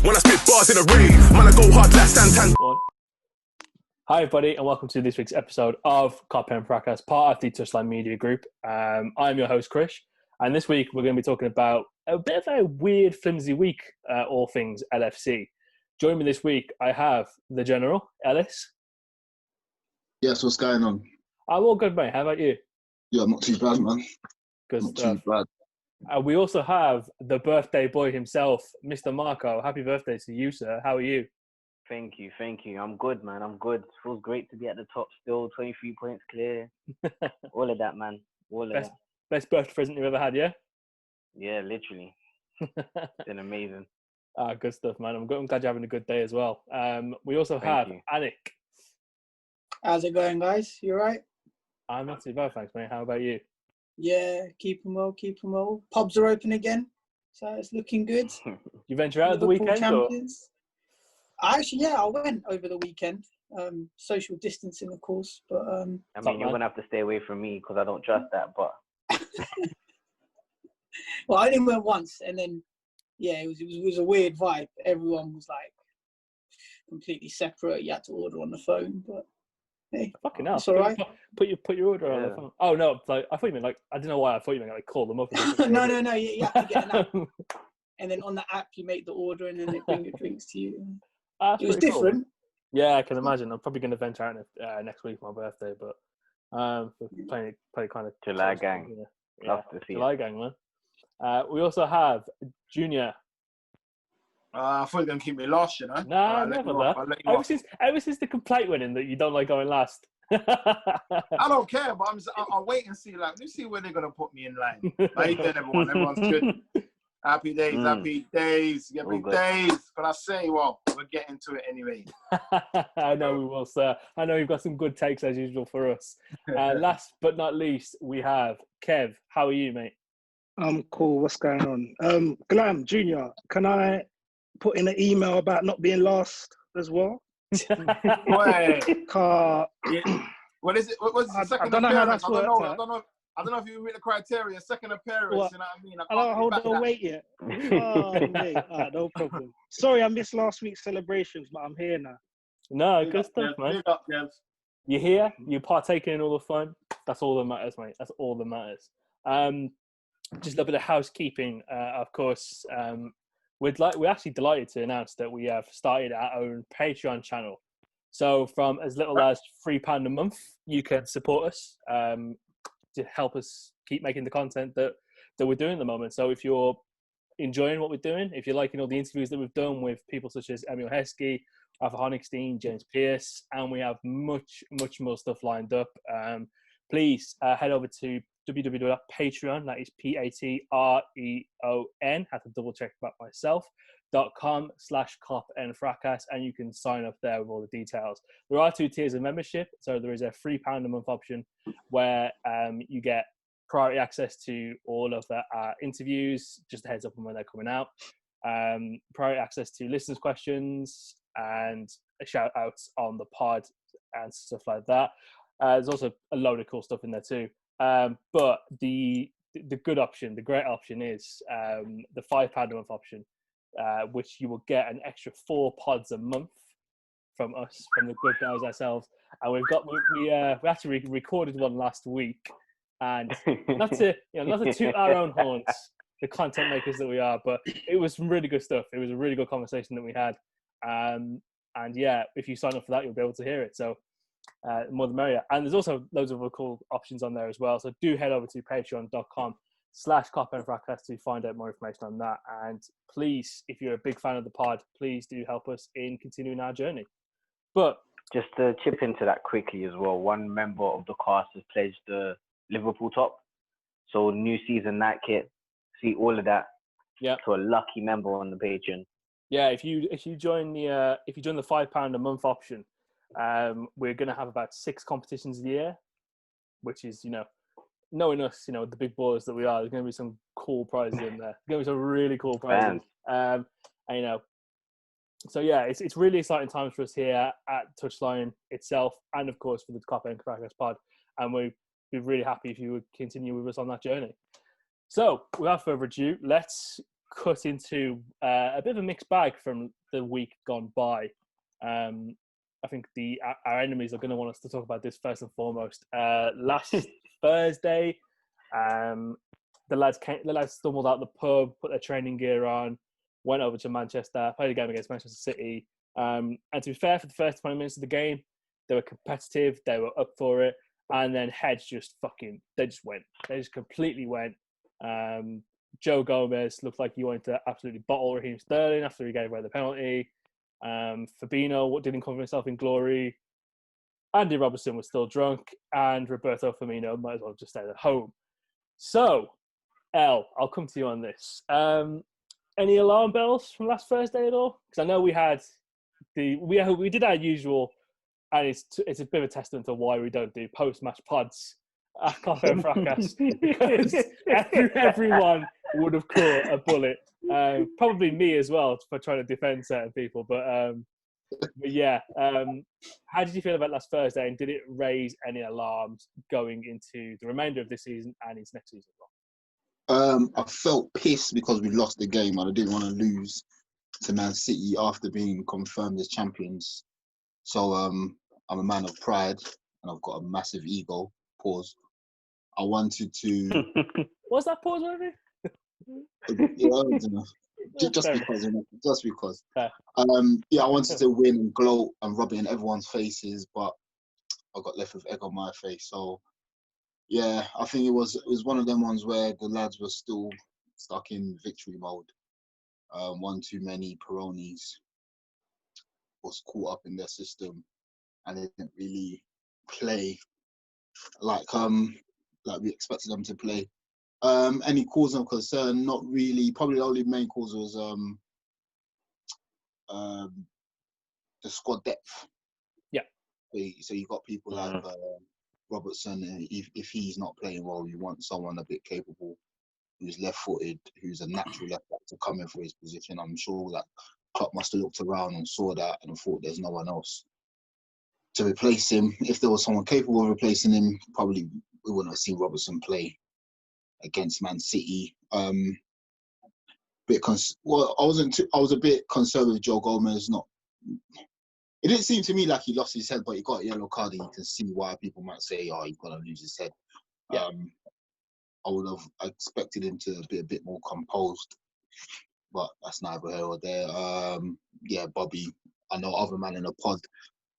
When I spit bars in a rave, man, I go hard like Santan. Hi, everybody, and welcome to this week's episode of Kop End Fracas, part of the Touchline Media Group. I'm your host, Krish, and this week we're going to be talking about a bit of a weird, flimsy week, all things LFC. Joining me this week, I have the General, Ellis. Yes, what's going on? I'm all good, mate. How about you? Yeah, not too bad, man. Good Not stuff. too bad. We also have the birthday boy himself, Mr. Marco. Happy birthday to you, sir. How are you? Thank you. I'm good, man. I'm good. Feels great to be at the top still. 23 points clear. All of that, man. Best birthday present you've ever had, yeah? Yeah, literally. It's been amazing. Good stuff, man. I'm glad you're having a good day as well. We also have Anik. How's it going, guys? You all right? I'm not too bad, thanks, mate. How about you? Yeah, keep them well. Pubs are open again, so it's looking good. You venture out at the weekend? Champions. I went over the weekend. Social distancing, of course, but I mean, you're gonna have to stay away from me because I don't trust that. But well, I only went once, and then it was a weird vibe. Everyone was like completely separate. You had to order on the phone, but hey, fucking hell, it's all right. Put your order on the phone. Oh no, like I thought you meant like I don't know why I thought you meant like call them up. No. You have to get an app, and then on the app you make the order, and then they bring your drinks to you. It was different. Cool. Yeah, I can imagine. I'm probably going to venture out next week for my birthday, but playing kind of July gang. Yeah. Love to see July gang, man. We also have Junior. I thought you were going to keep me last, you know? Nah, never that. Ever since the complaint went in that you don't like going last. I don't care, but I'll wait and see. Like, let's see where they're going to put me in line. How you doing, everyone? Everyone's good. Happy days. But I say, well, we'll get into it anyway. I know we will, sir. I know you've got some good takes as usual for us. Last but not least, we have Kev. How are you, mate? I'm cool. What's going on? Glam, Junior, can I put in an email about not being last as well? Wait. What is it? What's the second appearance? I don't know how that's worked. I don't know if you meet the criteria. Second appearance, what? You know what I mean? I don't hold on, wait yet. Oh, mate. No problem. Sorry, I missed last week's celebrations, but I'm here now. No, good stuff, man. Big up, Jeff. You're here. You're partaking in all the fun. That's all that matters, mate. That's all that matters. Just a little bit of housekeeping, of course. We're actually delighted to announce that we have started our own Patreon channel. So from as little as £3 a month, you can support us. To help us keep making the content that we're doing at the moment. So if you're enjoying what we're doing, if you're liking all the interviews that we've done with people such as Emil Heskey, Arthur Honigstein, James Pearce, and we have much more stuff lined up, please head over to www.patreon, that is Patreon, had to double check about myself, .com/Kop End Fracas, and you can sign up there with all the details. There are 2 tiers of membership, so there is a £3 a month option where you get priority access to all of the interviews, just a heads up on when they're coming out, priority access to listeners' questions, and shout outs on the pod and stuff like that. There's also a load of cool stuff in there too. But the good option, the great option is the £5 a month option, which you will get an extra 4 pods a month from us, from the good guys ourselves. And we actually recorded one last week, and not to toot our own horns, the content makers that we are, but it was some really good stuff. It was a really good conversation that we had, and yeah, if you sign up for that, you'll be able to hear it. So more the merrier. And there's also loads of other cool options on there as well. So do head over to patreon.com/Kop End Fracas to find out more information on that. And please, if you're a big fan of the pod, please do help us in continuing our journey. But just to chip into that quickly as well, one member of the cast has pledged the Liverpool top. So new season night kit, see all of that. Yeah. To a lucky member on the Patreon. Yeah, if you join the £5 a month option, we're going to have about 6 competitions a year, which is, knowing us, the big boys that we are, there's going to be some cool prizes in there. There's going to be some really cool prizes. So yeah, it's really exciting times for us here at Touchline itself, and of course for the Kop End Fracas pod. And we'd be really happy if you would continue with us on that journey. So without further ado, let's cut into a bit of a mixed bag from the week gone by. I think our enemies are going to want us to talk about this first and foremost. Last Thursday, the lads stumbled out the pub, put their training gear on, went over to Manchester, played a game against Manchester City. And to be fair, for the first 20 minutes of the game, they were competitive, they were up for it, and then heads just completely went. Joe Gomez looked like he wanted to absolutely bottle Raheem Sterling after he gave away the penalty. Fabinho didn't cover himself in glory. Andy Robertson was still drunk, and Roberto Firmino might as well just stay at home. So, I'll come to you on this. Any alarm bells from last Thursday at all? Because I know we did our usual, and it's a bit of a testament to why we don't do post-match pods at Kop End Fracas, because everyone would have caught a bullet. Probably me as well for trying to defend certain people. But yeah, how did you feel about last Thursday, and did it raise any alarms going into the remainder of this season and into next season as well? I felt pissed because we lost the game, and I didn't want to lose to Man City after being confirmed as champions. So I'm a man of pride, and I've got a massive ego. Pause. I wanted to. Was that pause already? Yeah, just because. Okay. Yeah, I wanted to win and gloat and rub it in everyone's faces, but I got left with egg on my face. So yeah, I think it was one of them ones where the lads were still stuck in victory mode. One too many Peronis was caught up in their system, and they didn't really play like we expected them to play. Any cause of concern? Not really. Probably the only main cause was the squad depth. Yeah. So you got people like Robertson, and if he's not playing well, you want someone a bit capable, who's left-footed, who's a natural left back to come in for his position. I'm sure that Klopp must have looked around and saw that and thought there's no one else to replace him. If there was someone capable of replacing him, probably we wouldn't have seen Robertson play against Man City. I was a bit concerned with Joe Gomez. It didn't seem to me like he lost his head, but he got a yellow card, and you can see why people might say, "Oh, he's gonna lose his head." Yeah. I would have expected him to be a bit more composed, but that's neither here or there. Yeah, Bobby. I know other man in the pod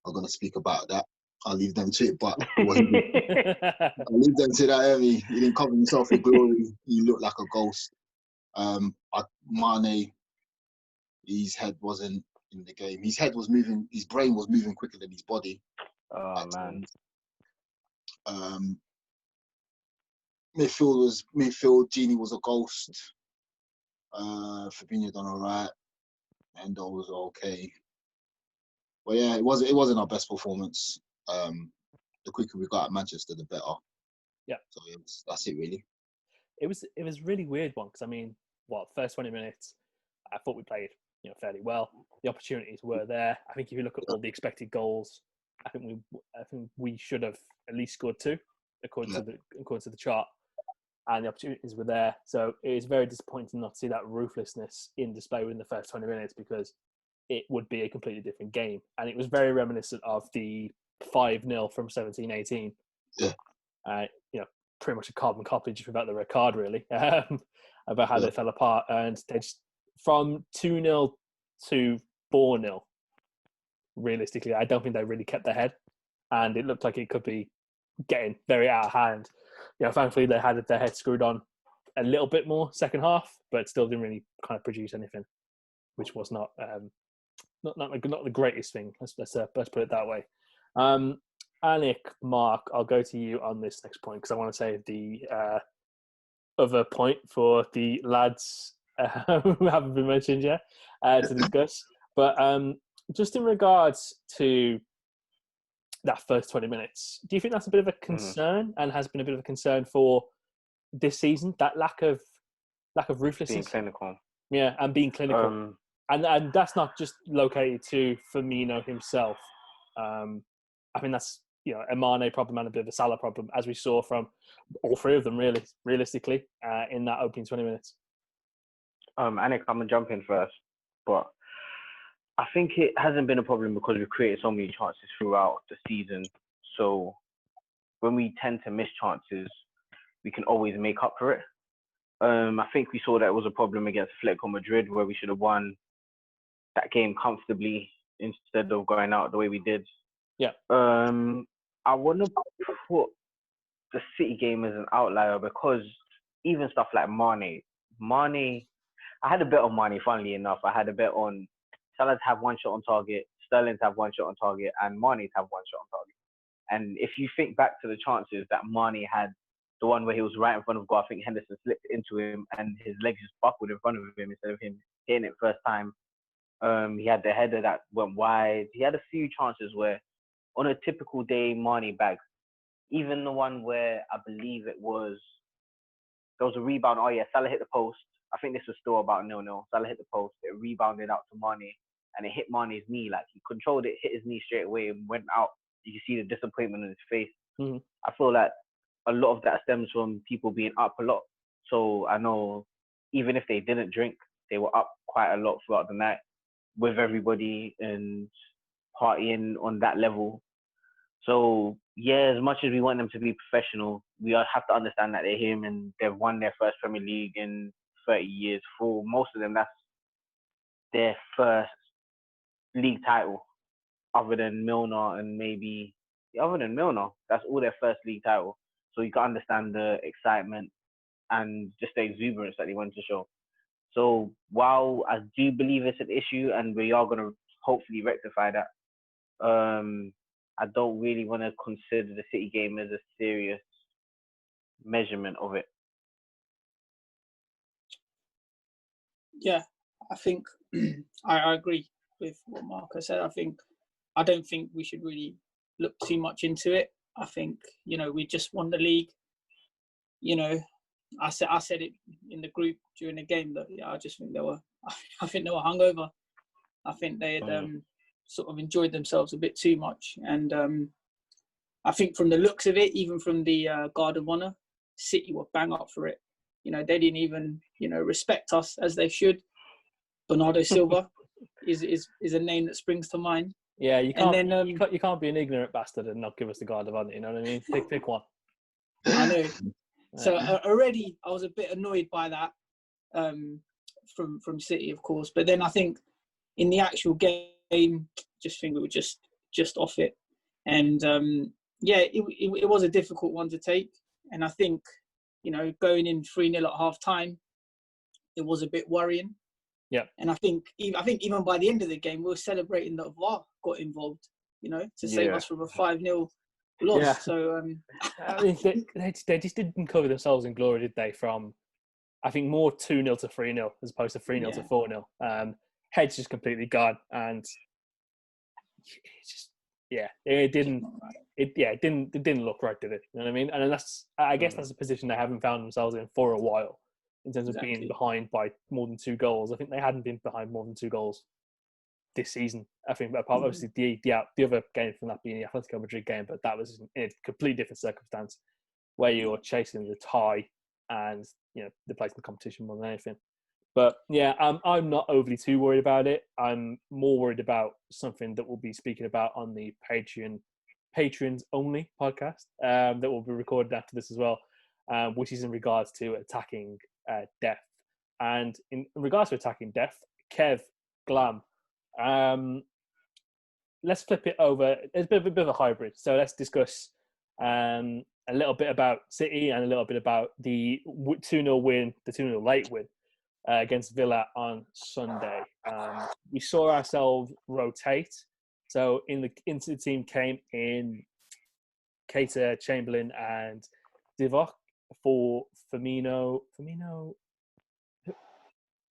are gonna speak about that. I'll leave them to it, but I'll leave them to that. He didn't cover himself in glory. He looked like a ghost. Mane, his head wasn't in the game. His head was moving. His brain was moving quicker than his body. Oh man. Midfield. Genie was a ghost. Fabinho done all right. Endo was okay. But yeah, it wasn't our best performance. The quicker we got at Manchester, the better. Yeah. So that's it really. It was really weird one, because I mean, first 20 minutes, I thought we played fairly well. The opportunities were there. I think if you look at all the expected goals, I think we should have at least scored 2 according to the chart, and the opportunities were there. So it is very disappointing not to see that ruthlessness in display within the first 20 minutes, because it would be a completely different game. And it was very reminiscent of the 5-0 from 17-18. Yeah. Pretty much a carbon copy, just without the red card, really, about how they fell apart. And they just, from 2-0 to 4-0, realistically, I don't think they really kept their head. And it looked like it could be getting very out of hand. Thankfully, they had their head screwed on a little bit more second half, but still didn't really kind of produce anything, which was not the greatest thing. Let's put it that way. Anik, Mark, I'll go to you on this next point, because I want to say the other point for the lads who haven't been mentioned yet to discuss. But just in regards to that first 20 minutes, do you think that's a bit of a concern and has been a bit of a concern for this season, that lack of ruthlessness? Being clinical. Yeah, and being clinical. And that's not just located to Firmino himself. I think that's a Mane problem and a bit of a Salah problem, as we saw from all 3 of them, really, realistically, in that opening 20 minutes. Anik, I'm gonna jump in first, but I think it hasn't been a problem because we've created so many chances throughout the season. So when we tend to miss chances, we can always make up for it. I think we saw that it was a problem against Atletico Madrid where we should have won that game comfortably instead of going out the way we did. Yeah. I want to put the City game as an outlier because even stuff like Mane, I had a bet on Mane, funnily enough. I had a bet on Salah to have one shot on target, Sterling to have one shot on target, and Mane to have one shot on target. And if you think back to the chances that Mane had, the one where he was right in front of goal, I think Henderson slipped into him and his legs just buckled in front of him instead of him hitting it first time. He had the header that went wide. He had a few chances where, on a typical day, Mane bags. Even the one where I believe there was a rebound. Oh yeah, Salah hit the post. I think this was still about 0-0. Salah hit the post. It rebounded out to Mane, and it hit Mane's knee. Like he controlled it, hit his knee straight away, and went out. You can see the disappointment in his face. Mm-hmm. I feel like a lot of that stems from people being up a lot. So I know even if they didn't drink, they were up quite a lot throughout the night with everybody and partying on that level. So yeah, as much as we want them to be professional, we have to understand that they're him and they've won their first Premier League in 30 years. For most of them, that's their first league title, other than Milner and maybe that's all their first league title. So you can understand the excitement and just the exuberance that they want to show. So while I do believe it's an issue and we are going to hopefully rectify that, I don't really want to consider the City game as a serious measurement of it. Yeah, I think I agree with what Marco said. I don't think we should really look too much into it. I think, we just won the league. I said it in the group during the game that I just think they were hungover. I think they had sort of enjoyed themselves a bit too much, and I think from the looks of it, even from the Guard of Honor, City were bang up for it. They didn't even respect us as they should. Bernardo Silva is a name that springs to mind. Yeah, you can't. And then, you can't be an ignorant bastard and not give us the Guard of Honor. You know what I mean? Pick one. I know. So already I was a bit annoyed by that from City, of course. But then I think in the actual game, just think we were just off it. And it was a difficult one to take. And I think, going in 3-0 at half time, it was a bit worrying. Yeah. And I think even by the end of the game, we were celebrating that VAR got involved, to save us from a 5-0 loss. Yeah. So I mean, they just didn't cover themselves in glory, did they? From I think more 2-0 to 3-0 as opposed to 3-0 to 4-0. Head's just completely gone, and it's just it didn't look right, did it? You know what I mean? And I guess that's a position they haven't found themselves in for a while in terms of being behind by more than 2 goals. I think they hadn't been behind more than 2 goals this season. I think apart obviously the other game from that being the Atletico Madrid game, but that was in a completely different circumstance where you're chasing the tie and the place in the competition more than anything. But yeah, I'm not overly too worried about it. I'm more worried about something that we'll be speaking about on the Patreons only podcast that will be recorded after this as well, which is in regards to attacking depth. And in regards to attacking depth, Kev, Glam, let's flip it over. It's a bit of a hybrid. So let's discuss a little bit about City and a little bit about the 2-0 win, the 2-0 late win against Villa on Sunday. We saw ourselves rotate. So into the team came in Keita, Chamberlain, and Divock for Firmino.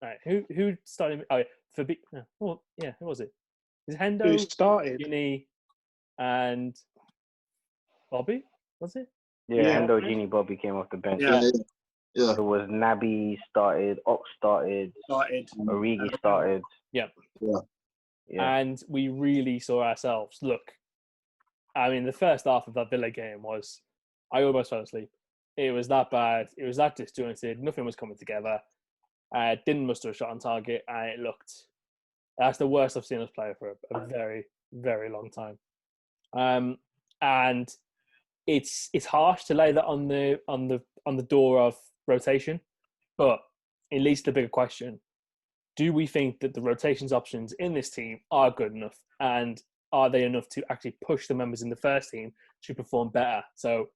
Right, who started? Oh, who was it? Is it Hendo? Who started? Gini, and Bobby? Was it? Yeah, Hendo, Gini, Bobby came off the bench. Yeah. It was Naby started, Ox started, Origi started. Yeah. Yeah. And we really saw ourselves. Look, I mean, the first half of that Villa game was, I almost fell asleep. It was that bad. It was that disjointed. Nothing was coming together. Didn't muster a shot on target, and it looked. That's the worst I've seen us play for a very, very long time. And it's harsh to lay that on the door of rotation, but it leads to the bigger question: do we think that the rotations options in this team are good enough, and are they enough to actually push the members in the first team to perform better? So,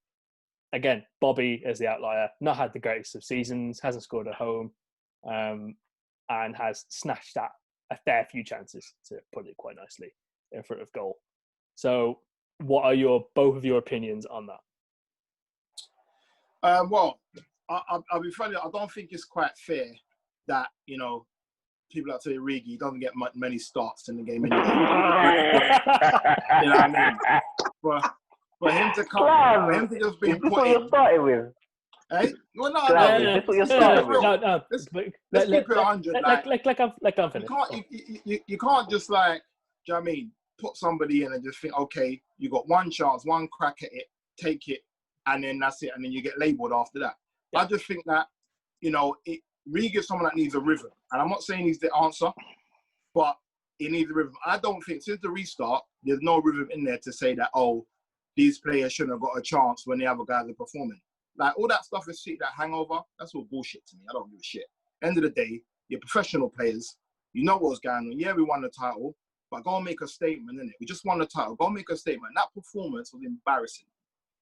again, Bobby as the outlier, not had the greatest of seasons, hasn't scored at home, and has snatched at a fair few chances, to put it quite nicely, in front of goal. So, what are both of your opinions on that? Well, I'll be funny. I don't think it's quite fair that, people like Origi doesn't get many starts in the game anyway. You know what I mean? For him to come, for him to just be is this put what you're in. starting with? Hey? Well, no, Is this what you're starting with? No. Let's keep it 100. Like I'm finished. You can't just do you know what I mean? Put somebody in and just think, okay, you got one chance, one crack at it, take it, and then that's it, and then you get labelled after that. Yeah. I just think that, Riga is someone that needs a rhythm. And I'm not saying he's the answer, but he needs a rhythm. I don't think, since the restart, there's no rhythm in there to say that, these players shouldn't have got a chance when the other guys are performing. Like, all that stuff is that hangover, that's all bullshit to me. I don't give a shit. End of the day, you're professional players. You know what's going on. Yeah, we won the title, but go and make a statement, innit? We just won the title. Go and make a statement. That performance was embarrassing.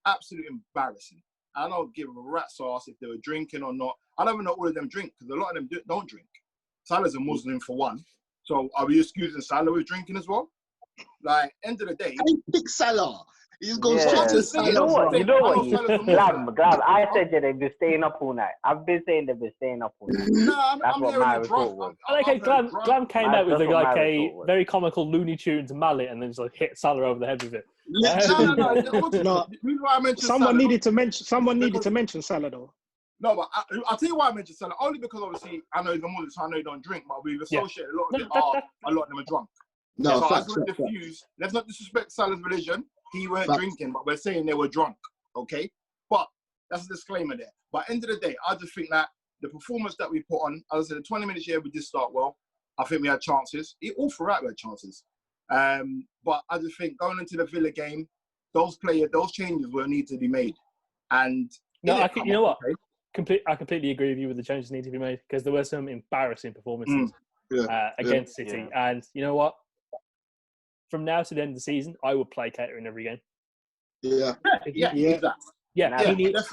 Absolutely embarrassing. I don't give a rat's ass if they were drinking or not. I don't even know all of them drink, because a lot of them don't drink. Salah's a Muslim for one. So are we excusing Salah with drinking as well? Like, end of the day. I pick Salah. He's going straight to Salah. You know what? Glad, I said they've been staying up all night. I've been saying they've been staying up all night. No, That's I'm what hearing my it report drunk. was. Glam came out with a was. very comical Looney Tunes mallet and then just hit Salah over the head with it. No. Someone needed to mention Salah though. No, but I'll tell you why I mentioned Salah. Only because obviously I know he's a Muslim, so I know he don't drink, but we've associated a lot of them are drunk. No, so facts, let's not disrespect Salah's religion. He weren't drinking, but we're saying they were drunk, okay? But that's a disclaimer there. But end of the day, I just think that the performance that we put on, as I said, the 20 minutes here, we did start well. I think we had chances. All throughout we had chances. But I just think going into the Villa game, those changes will need to be made. And you know what? I completely agree with you with the changes need to be made, because there were some embarrassing performances against City. Yeah. And you know what? From now to the end of the season, I would play Cater in every game. Yeah. He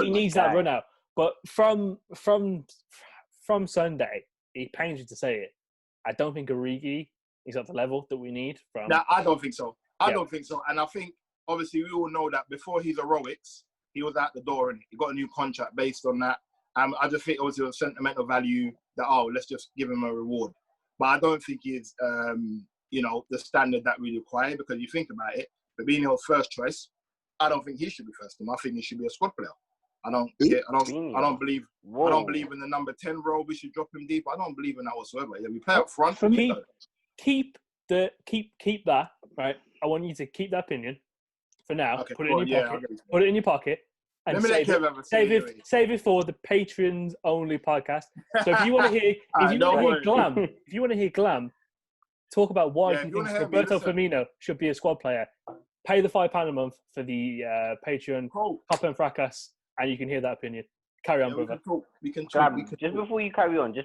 needs that run out. But from Sunday, it pains me to say it, I don't think Origi is at the level that we need. No, I don't think so. I don't think so. And I think, obviously, we all know that before his heroics, he was out the door and he got a new contract based on that. I just think, obviously, it was sentimental value that, let's just give him a reward. But I don't think he's, the standard that we require, because you think about it, Firmino's first choice, I don't think he should be first team. I think he should be a squad player. I don't believe in the number 10 role. We should drop him deep. I don't believe in that whatsoever. Yeah, we play up front. For me, keep that, right? I want you to keep that opinion for now. Okay, put it in your pocket. Put it in your pocket. And save it for the Patreons only podcast. So if you want to hear Glam talk about why he thinks Roberto Firmino should be a squad player, pay the £5 a month for the Patreon Kop End Fracas, and you can hear that opinion. Carry on, brother. We can talk. Just before you carry on, you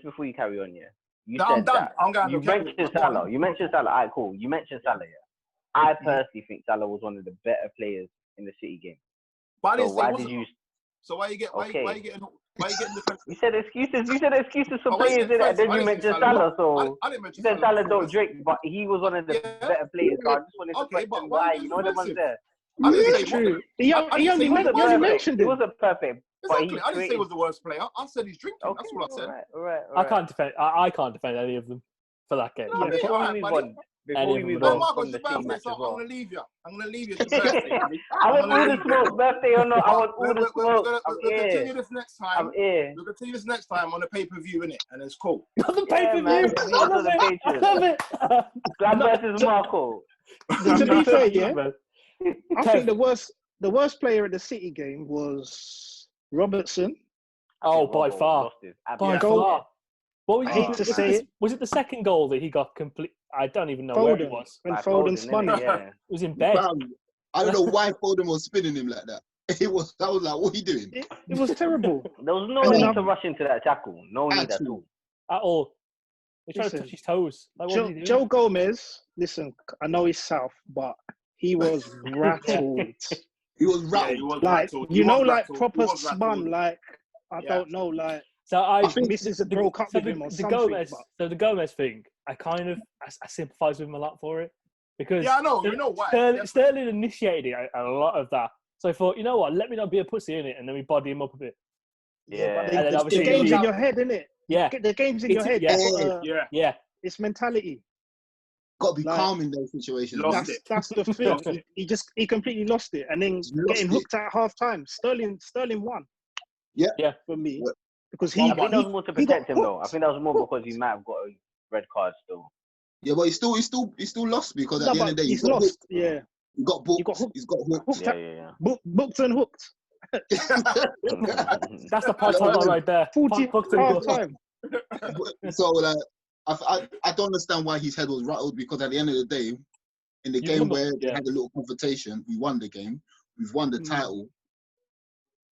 said that. You mentioned Salah. You mentioned Salah. All right, cool. You mentioned Salah. Yeah. I personally think Salah was one of the better players in the City game. But so why you getting the? You said excuses. You said excuses for players in it, and then you mentioned Salah. So I didn't mention you said Salah don't drink, but he was one of the better players. So I just wanted to question why. You know the ones there. It's true. He only mentioned it. He wasn't perfect. Exactly. I didn't say he was the worst player. I said he's drinking. Okay, that's what I said. All right. I can't defend. I can't defend any of them for that game. No, Before we move on Marcos, from the team match as well. I'm gonna leave you to birthday. I want all the smoke, birthday or not. I want all the smoke. We'll continue this next time. I'm here. We'll continue this next time on the pay-per-view, innit? And it's cool. Not the pay-per-view. I love it. Glad versus Marco. To be fair, I think the worst player at the City game was Robertson. Oh, by far. What was, I hate to say it. Was it the second goal that he got complete? I don't even know where he Foden. was. When Like Foden Foden, spun innit? it. Yeah. It was in bed. Fam, I don't know why Foden was spinning him like that. I was like, what are you doing? It was terrible. There was no And then need to rush into that tackle. No need at all. At all. He tried to Listen, touch his toes. Like, what was he doing? Joe Gomez, listen, I know he's South, but he was rattled. He was Yeah, rattled. he was Like, rattled. He you know, was like rattled. proper He was rattled. spun, like, I Yeah. don't know, like, So I think Mrs. had broke up with him or something. So the Gomez thing, I sympathise with him a lot for it. Because Yeah, I know. You know why? Sterling initiated a lot of that. So I thought, you know what, let me not be a pussy in it, and then we body him up a bit. Yeah. And then the obviously game's he- in your head, innit? Yeah. The game's in your head. Yeah. Yeah. Yeah. It's mentality. Got to be Like, calm in those situations. Lost man. it. That's the thing. He completely lost it, and then He's lost getting it. hooked at half time. Sterling won. Yeah. Yeah. For me, Yeah. because I think that was more to he got protect him, though. I hooked. think that was more because he might have got a red card still. Yeah, but he still lost because at No, the end of but the day, he's he got lost. hooked. Yeah, He got booked. he got hooked. He's got hooked. Hooked Yeah. booked and hooked. That's the part title right there. 40 Fucked and half hooked. time. So like, I don't understand why his head was rattled because at the end of the day, in the You game won the- where they yeah. had a little confrontation, we won the game. We've won the title.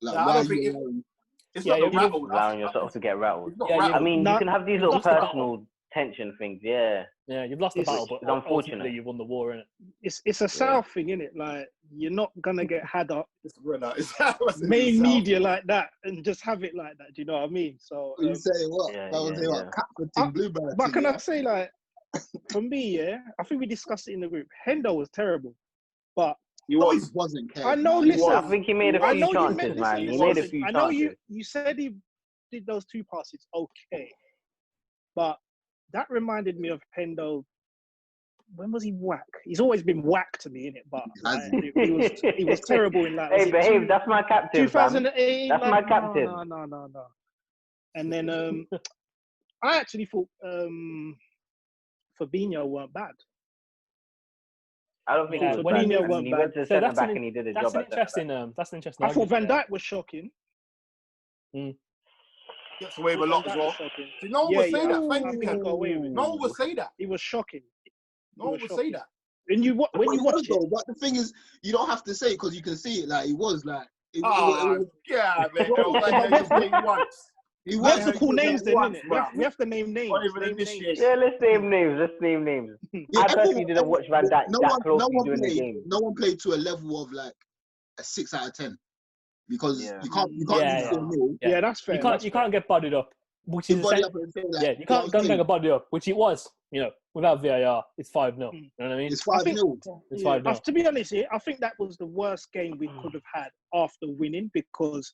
Like, Yeah, I why don't are think you? It's Yeah, not the you're rattle. Allowing yourself to get rattled. It's not Yeah, rattle. I mean, No, you can have these little lost the battle. personal tension things. Yeah. Yeah, you've lost the It's- battle, but it's unfortunate. ultimately you won the war, innit? It's a South thing, innit? Like, you're not gonna get had up It's real. It's main media like that and just have it like that. Do you know what I mean? So, You say what? Yeah, That was yeah, what? yeah. Captain Team Bluebird. but thing, can yeah? I say, like, for me, yeah, I think we discussed it in the group. Hendo was terrible, but He No, he was. wasn't. Kev, I know. man. Listen, I think he made a I few know you chances, meant to man. say He made a something. few I know chances. you said he did those 2 passes, okay, but that reminded me of Hendo. When was he whack? He's always been whack to me, innit? But like, he was terrible in like. Hey, Was it behave. That's my captain, fam. 2008. That's like, my captain. No. And then I actually thought Fabinho weren't bad. I don't think Yeah, he was Fabinho bad. I mean, wasn't he bad. went to So centre that's back an- and he did a That's job an at centre back. interesting. That's an interesting. I thought Van argument Dijk was shocking. Gets away with a lot as well. See, no one Yeah, would say that. I Thank think you, he Kev. got away with it. No one would say that. He was shocking. No one would say that. And when Well, you he watch was, it, though, but the thing is, you don't have to say it because you can see it. Like he was like. It was, Yeah, man. It was like just playing once. he we was. have to call names then, once, innit? We have to name names. Not even Name initiate. names. Yeah, let's name names. Yeah, I personally didn't watch Van Dijk no that one, closely no one during the played. game. No one played to a level of like a 6 out of 10 because Yeah. you can't Yeah, lose 4-0. Yeah. Yeah, that's fair. You can't get bodied up, which is You body essen- up and say that. yeah. You can't get bodied up, which it was. You know, without VAR, it's 5-0. You know what I mean? It's I 5-0. think- It's Yeah, 5-0. to be honest, I think that was the worst game we could have had after winning because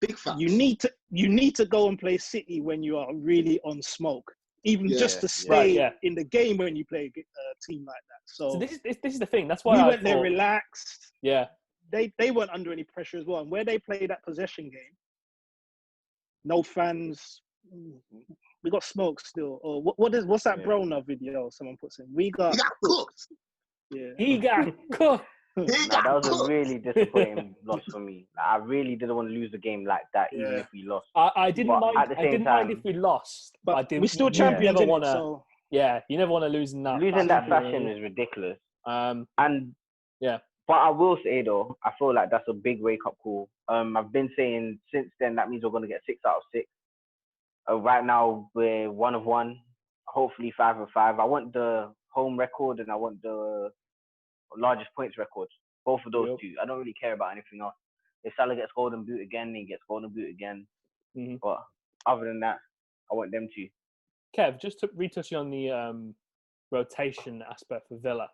Big facts. you need to go and play City when you are really on smoke, even Yeah, just to yeah. stay Right, yeah. in the game when you play a team like that. So, So this is the thing. That's why we I went there thought- relaxed. Yeah, They weren't under any pressure as well. And where they play that possession game, no fans. We got smoke still. Or what's that Yeah. Broner video someone puts in? We got He got cooked. Yeah. he got cooked. He Nah, got that was a cooked. really disappointing loss for me. Like, I really didn't want to lose the game like that, even Yeah. if we lost. I didn't But mind. at the I same didn't mind time- if we lost, but I But didn't. we're still you champions, never innit? wanna. So Yeah, you never want to lose in that. Losing that fashion. fashion is ridiculous. Um, And yeah. But I will say though, I feel like that's a big wake up call. I've been saying since then that means we're gonna get 6 out of 6. Right now we're 1 of 1, hopefully 5 of 5. I want the home record and I want the largest points record. Both of those Yep. two. I don't really care about anything else. If Salah gets golden boot again, he gets golden boot again. Mhm. But other than that, I want them to. Kev, just to retouch on the rotation aspect for Villa.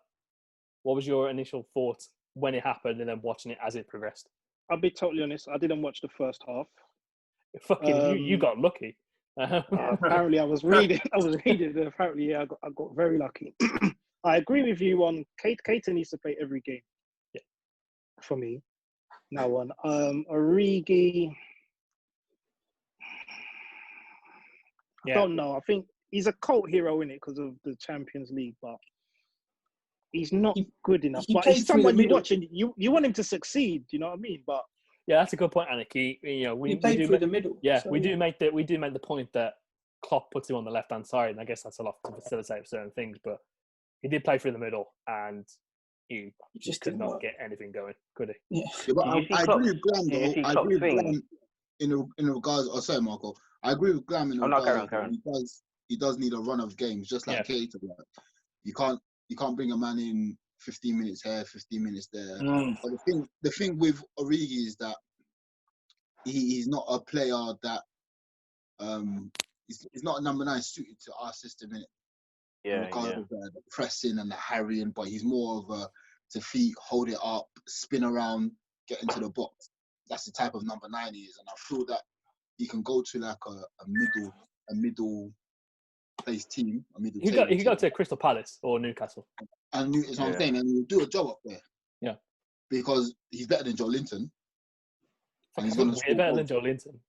What was your initial thoughts when it happened, and then watching it as it progressed? I'll be totally honest. I didn't watch the first half. Fucking, you got lucky. Apparently, I was reading. And apparently, yeah, I got very lucky. I agree with you on Keita needs to play every game. Yeah. For me, now on Origi. I Yeah. don't know. I think he's a cult hero in it because of the Champions League, but he's not good enough. he But played he's through the someone you middle. watch and you want him to succeed. You know what I mean? But Yeah, that's a good point, Aniki. You know, He played through the middle. Yeah, so, we do make the point that Klopp puts him on the left-hand side, and I guess that's a lot to facilitate certain things, but he did play through the middle, and he Just could didn't not work. get anything going, could he? Yeah. Yeah, but Did you see I Klopp's- agree with Glam did you see though. I Klopp's agree with thing? Glam in regards. Oh, sorry, Marco. I agree with Glam in Oh, no, regards. carry on. He does need a run of games, just like Keita. Like, you can't bring a man in 15 minutes here, 15 minutes there. But the thing with Origi is that he's not a player that he's not a number 9 suited to our system in it. Yeah, Regardless of the pressing and the harrying, but he's more of a defeat, hold it up, spin around, get into the box. That's the type of number 9 he is, and I feel that he can go to like a middle place team, a middle. He could go to Crystal Palace or Newcastle, and it's what I'm saying, and he'll do a job up there. Yeah, because he's better than Joe Linton, and he's way going to better than Joe Linton.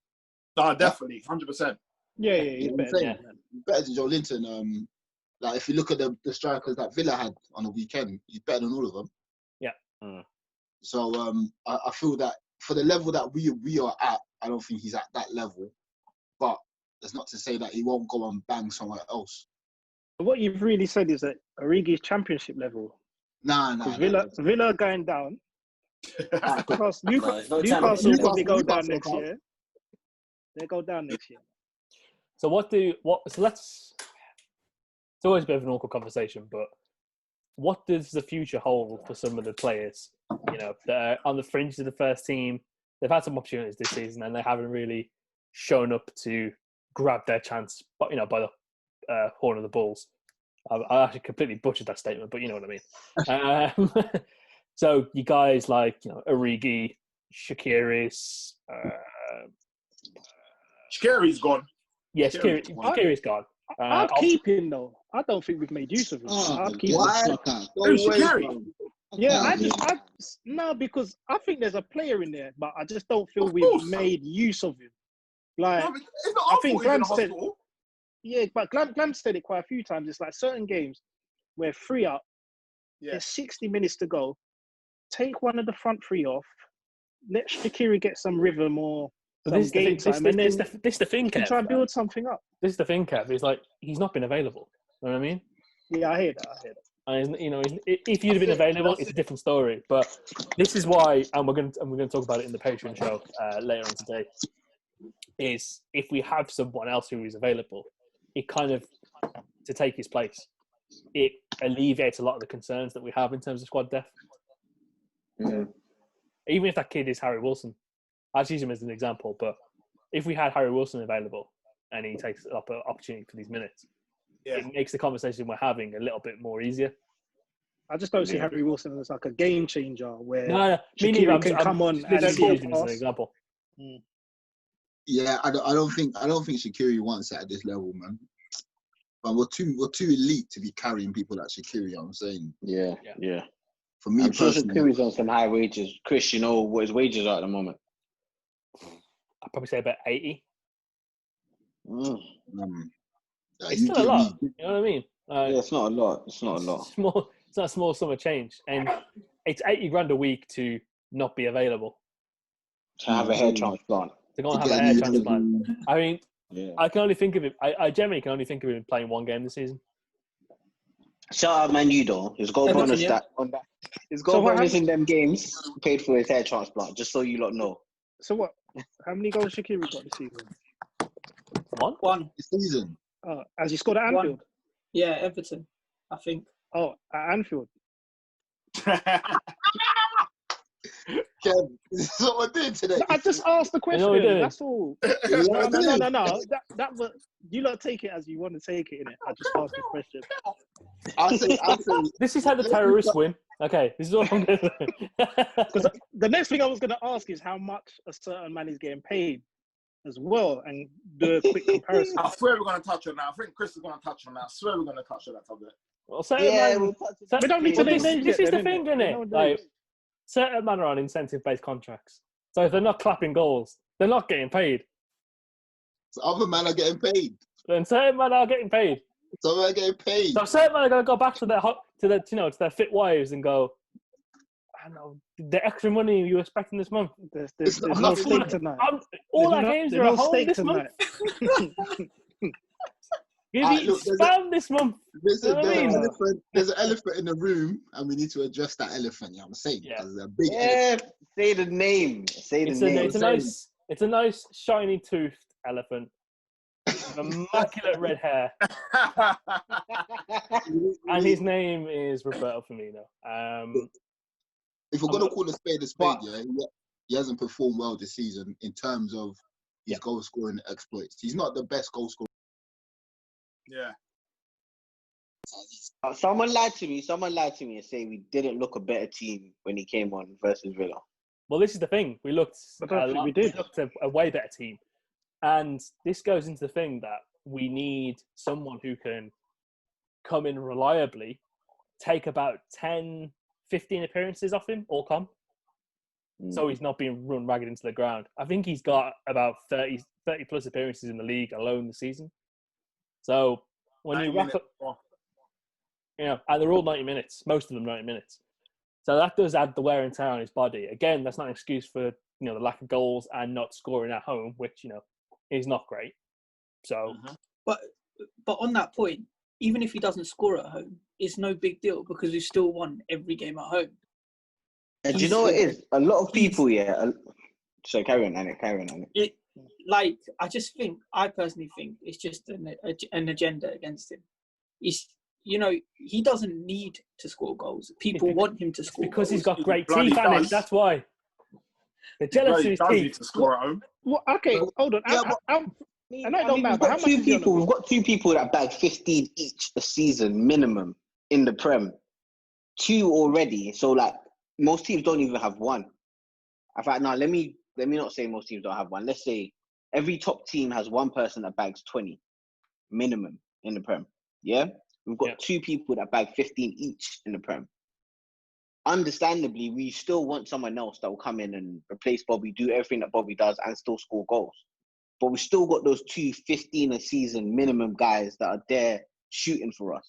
No, definitely, 100%. Yeah, he's better. Yeah. Better than Joe Linton. Like if you look at the strikers that Villa had on the weekend, he's better than all of them. Yeah. So I feel that for the level that we are at, I don't think he's at that level. But that's not to say that he won't go and bang somewhere else. What you've really said is that Origi's championship level. Nah. Villa are going down. Because Newcastle championship. probably go down Newcastle next can't. year. They go down next year. So let's. It's always a bit of an awkward conversation, but what does the future hold for some of the players? You know, that are on the fringe of the first team. They've had some opportunities this season, and they haven't really shown up to grab their chance. But by the horn of the bulls. I actually completely butchered that statement, but you know what I mean. So you guys like Origi, Shaqiri's. Shaqiri's gone. Yes, Shaqiri's gone. I'd keep him though. I don't think we've made use of him. I'd keep him. Who's Shaqiri? Yeah, no, because I think there's a player in there, but I just don't feel we've made use of him. Like, No, it's not I our think fault he's in Glam said, hospital. yeah, but Glam said it quite a few times. It's like certain games where 3 up, Yeah. there's 60 minutes to go. Take one of the front 3 off. Let Shaqiri get some rhythm or some game time, and then this the thing, you can Kev. try and build something up. This is the thing, Kev. It's like he's not been available. You know what I mean? Yeah, I hear that. And if you'd have been available, it's a different story. But this is why, and we're going to talk about it in the Patreon show later on today. Is if we have someone else who is available, it kind of to take his place. It alleviates a lot of the concerns that we have in terms of squad depth. Mm-hmm. Even if that kid is Harry Wilson, I'll use him as an example. But if we had Harry Wilson available and he takes up an opportunity for these minutes, it makes the conversation we're having a little bit more easier. I just don't see Harry Wilson as like a game changer where No, Shaqiri can come on and use him as an pass. example. Yeah, I don't think Shaqiri wants it at this level, man. But we're too elite to be carrying people like Shaqiri. I'm saying. Yeah. For me I'm sure personally, Shaqiri's on some high wages. Chris, you know what his wages are at the moment? I'd probably say about 80. It's you still a give lot. me- You know what I mean? Yeah, it's not a lot. It's not a small sum of change, and it's 80 grand a week to not be available. To have a hair transplant. To go and have a hair transplant. I mean, Yeah. I can only think of it. I generally can only think of him playing one game this season. Shout out Man U though. His goal Everton, bonus yeah. that on that. His goal bonus in them games paid for his hair transplant. Just so you lot know. So what? How many goals Shaqiri got this season? One. This season. Has he scored at One. Anfield? Yeah, Everton, I think. Oh, at Anfield. Kev, this is what we're doing today. I just asked the question. we're doing? That's all. No. That was, you lot take it as you want to take it, innit? I just asked the question. I'll say, This is how the terrorists win. Okay, this is all I'm going to say. Because the next thing I was going to ask is how much a certain man is getting paid as well, and do a quick comparison. I swear we're going to touch on that. I think Chris is going to touch on that. I swear we're going to touch on that topic. Well, we don't need to name this names is yet, the then, thing, innit? isn't it? No Like, names. certain men are on incentive-based contracts. So if they're not clapping goals, they're not getting paid. So other men are getting paid. Then certain men are getting paid. Some are getting paid. So certain men are going to go back to their fit wives and go, I know the extra money you were expecting this month. There's no steak tonight. All our games are at home steak this tonight. month. You've eaten look, spam this month. Listen, You know what I mean? there's an elephant in the room, and we need to address that elephant. You know what I'm saying? Yeah. Because there's a big elephant. Say the name. Say the name. It's a nice shiny toothed elephant with immaculate red hair, and his name is Roberto Firmino. If we're gonna call a spade, yeah, he hasn't performed well this season in terms of his goal scoring exploits. He's not the best goal scorer. Yeah. Someone lied to me and say we didn't look a better team when he came on versus Villa. Well, this is the thing. We looked we looked a way better team. And this goes into the thing that we need someone who can come in reliably, take about 10, 15 appearances off him, all come. So he's not being run ragged into the ground. I think he's got about 30 plus appearances in the league alone this season. So when you wrap up, and they're all 90 minutes, most of them 90 minutes. So that does add the wear and tear on his body. Again, that's not an excuse for the lack of goals and not scoring at home, which is not great. So, but on that point, even if he doesn't score at home, it's no big deal because we still won every game at home. And do you know what it is? A lot of people, So carry on, Anik. I personally think it's just an agenda against him. He doesn't need to score goals. People want him to score because goals. He's got great teeth, Anik. That's why. The jealousy is teeth. To score at home. Well, okay, hold on. We've got two people that bag 15 each a season minimum in the Prem. 2 already. So most teams don't even have one. In fact, now let me not say most teams don't have one. Let's say every top team has one person that bags 20 minimum in the Prem. Yeah? We've got 2 people that bag 15 each in the Prem. Understandably, we still want someone else that will come in and replace Bobby, do everything that Bobby does and still score goals. But we still got those 2 15 a season minimum guys that are there shooting for us.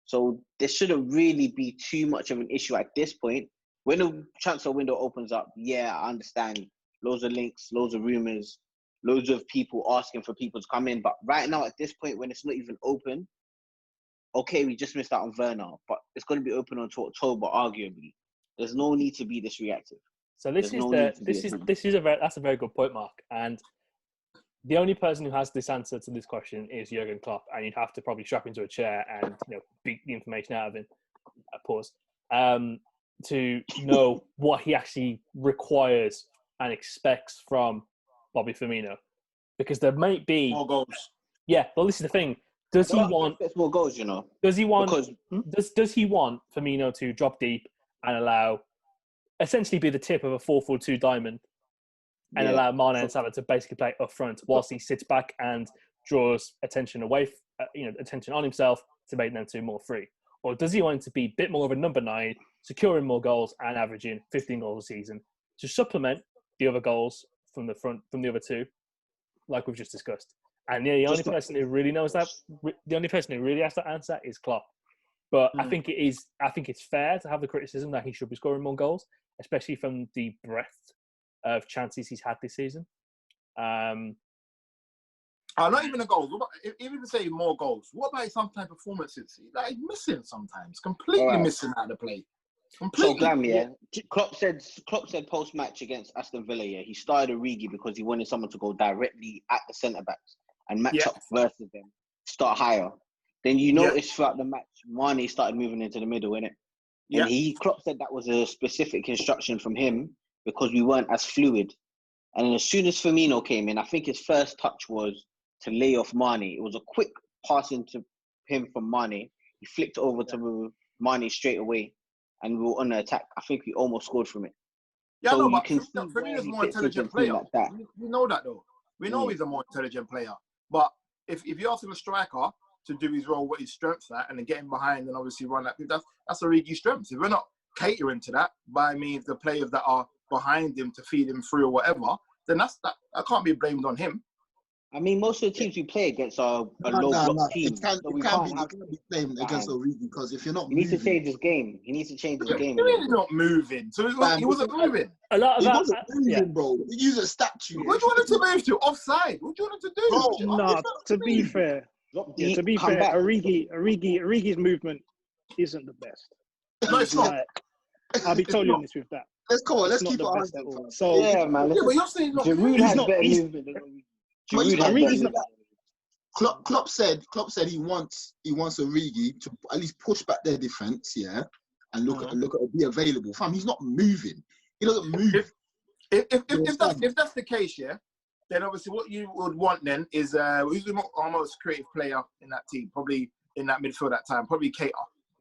So there shouldn't really be too much of an issue at this point. When the transfer window opens up, I understand. Loads of links, loads of rumours, loads of people asking for people to come in. But right now, at this point, when it's not even open, okay, we just missed out on Werner, but it's going to be open until October, arguably. There's no need to be this reactive. So that's a very good point, Mark. And the only person who has this answer to this question is Jurgen Klopp, and you'd have to probably strap into a chair and beat the information out of him. Pause. To know what he actually requires and expects from Bobby Firmino, because there might be more goals. Yeah, well, this is the thing. Does he want more goals? Does he want? Does he want Firmino to drop deep and allow, essentially, be the tip of a 4-4-2 diamond, and allow Mane and Salah to basically play up front whilst he sits back and draws attention away, attention on himself to make them 2 more free? Or does he want to be a bit more of a number 9, securing more goals and averaging 15 goals a season to supplement the other goals from the other 2, like we've just discussed? And the only person who really knows that, the only person who really has that answer is Klopp. But I think it's fair to have the criticism that he should be scoring more goals, especially from the breadth of chances he's had this season. Not even the goals. Even say more goals. What about sometimes performances? He's missing sometimes. Completely missing out of the play. Completely. So, Glam, Klopp said post-match against Aston Villa, he started Origi because he wanted someone to go directly at the centre-backs and match up versus them, start higher. Then you notice throughout the match, Mane started moving into the middle, innit? And Klopp said that was a specific instruction from him because we weren't as fluid. And then as soon as Firmino came in, I think his first touch was to lay off Mane. It was a quick pass into him from Mane. He flicked over to Mane straight away, and we were on the attack. I think we almost scored from it. Yeah, so but Firmino's a more intelligent player. We know that, though. We know he's a more intelligent player. But if you're asking a striker to do his role, what his strengths at, and then get him behind and obviously run that's Origi's strengths. If we're not catering to that by means the players that are behind him to feed him through or whatever, then that can't be blamed on him. I mean, most of the teams we play against are low-block teams. It can't be blamed against Origi because if you're not moving... He needs to change his game. He really not moving. So he wasn't moving. A lot of he wasn't moving, bro. He used a statue. What do you want him to move to? Offside. What do you want him to do? No, to be fair, Drop Yeah, deep, to be come fair, back. Origi's movement isn't the best. No, it's not. Like, I'll be It's totally not. honest with that. Let's come on. It's Let's not keep it the on. best at all. So Yeah, man. Yeah, but you're saying not Giroud good. has not- better he's- movement than Origi. But he's Giroud not- has Origi's better not- movement. Klopp said he wants Origi to at least push back their defense, yeah, and look at be available. Fam, he's not moving. He doesn't move. If that's the case, yeah, then obviously what you would want then is who's the most creative player in that team? Probably in that midfield at time, probably Keita.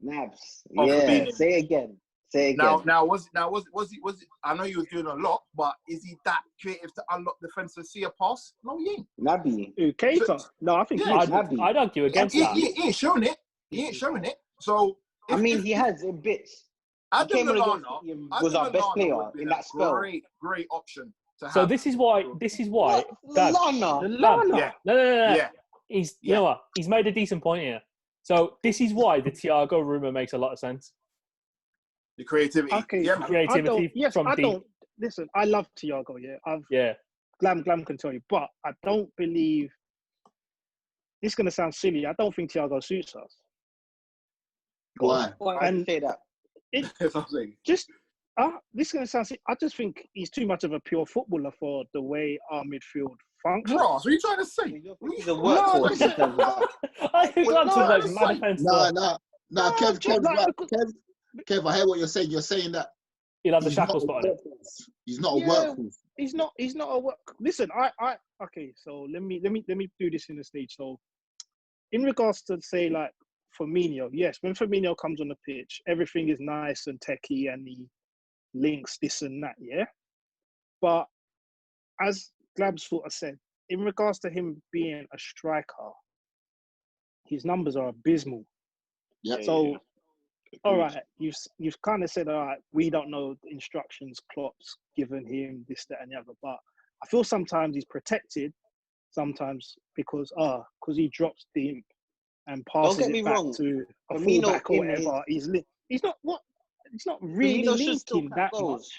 Nabs. Oh, Yeah. Firmino. Say it again. Was it? I know he was doing a lot, but is he that creative to unlock defensive, see a pass? No, he ain't. Naby. Ooh, Keita. No, I think Yeah, he's Naby. I'd argue against He that. ain't showing it. He ain't showing it. So I mean, he has in bits. Adam came on against Lallana City and was our best player would be in a that spell. Great option to have. So this is why. Dad, Lallana. Yeah. No. Yeah. You Yeah. know what? He's made a decent point here. So this is why the Thiago rumor makes a lot of sense. The creativity. Okay, Yeah, I man. Creativity don't, from deep. don't listen. I love Thiago. Yeah, Yeah. Glam can tell you, but I don't believe. This is gonna sound silly. I don't think Thiago suits us. Why? I And say that. That's what I'm saying. just this is gonna sound silly. I just think he's too much of a pure footballer for the way our midfield functions. Ross, what are you trying to say? He's a workhorse in terms of that. I think Well, Glance no, was like it's mad like- defense. Nah, Kev, like, right. because- Kev, I hear what you're saying. You're saying that He'll have the he's not shackles a put on him. workhorse. He's not a Yeah. workhorse. He's not a work. Listen, okay. So let me do this in the stage. So, in regards to say like Firmino, yes, when Firmino comes on the pitch, everything is nice and techie, and he links this and that, yeah. But as Glab sort of said, in regards to him being a striker, his numbers are abysmal. Yeah. So, all right, you've kind of said, all right, we don't know the instructions Klopp's given him, this, that, and the other. But I feel sometimes he's protected, sometimes because he drops deep and passes get me it back wrong, to a Firmino fullback or in his- whatever. He's not really Firmino should still linking clap that goals.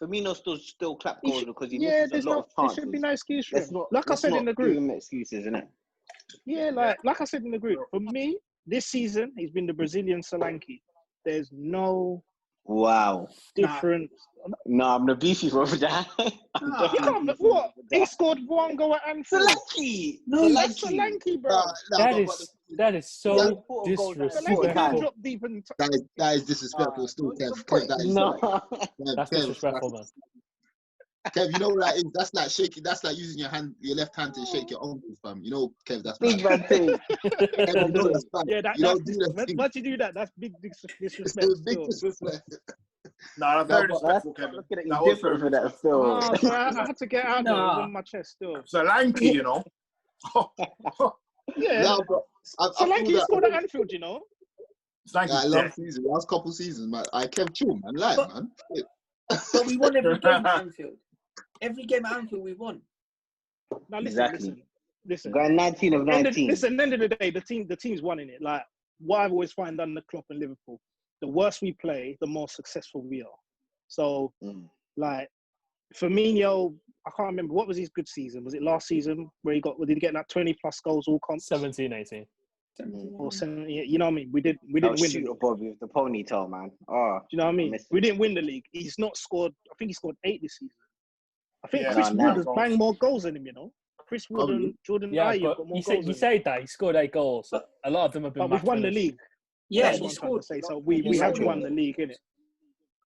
much. Firmino still clap He goals should- because he yeah, misses a lot of there chances. should be no excuse for Let's him. not, Like I let's said not in the give group, him excuses, innit? yeah, like I said in the group, for me, this season he's been the Brazilian Solanke. There's no Wow. difference. No, I'm the beefy over that. Nah. You can't. What? He scored one goal at Anfield. Solanke! No, that's Solanke, bro. That is so Yeah, put a goal down. Solanke disrespectful. can't drop deep and. That is disrespectful. Still, what's the Kev. point? That is No. That's disrespectful, man. Kev, you know what that is? That's like shaking. That's like using your left hand to shake your ankles, fam. You know, Kev. That's Big bad. man thing. Kev, you know that's bad. Yeah, you don't do that thing. once you do that, that's big disrespect. It's big still. disrespect. No, that's very No, but respectful, Kevin. Look at it, That he's was different very for that respectful. still. Oh, so I had to get out there. It was Nah. on my chest still. Solanke, you know. Yeah. No, but I Solanke feel scored that. at Anfield, you know. Solanke's Like, dead. last season, last couple seasons, man. I kept chill, man. Live, But- man. But we won every game at Anfield. Every game at Anfield we won. Now Exactly. listen. Going 19 of 19. Listen, end of the day, the team's winning it. Like what I've always found under Klopp and Liverpool, the worse we play, the more successful we are. So, like Firmino, I can't remember what was his good season. Was it last season where did he get like 20 plus goals all comps? 17, 18. Or 70, you know what I mean? We didn't That win was the shooter league. Bobby with the ponytail, man. Oh, Do you know what I mean? missed We it. didn't win the league. He's not scored. I think he scored 8 this season. I think Yeah, Chris nah, Wood has nah. banged more goals than him. You know, Chris Wood Probably. and Jordan Yeah, Ayew but got more you goals. say than him. that he scored 8 goals. A lot of them have been But we've match won the winners. league. Yeah, That's he what I'm trying to scored. say. So we He have scored. won the league, innit?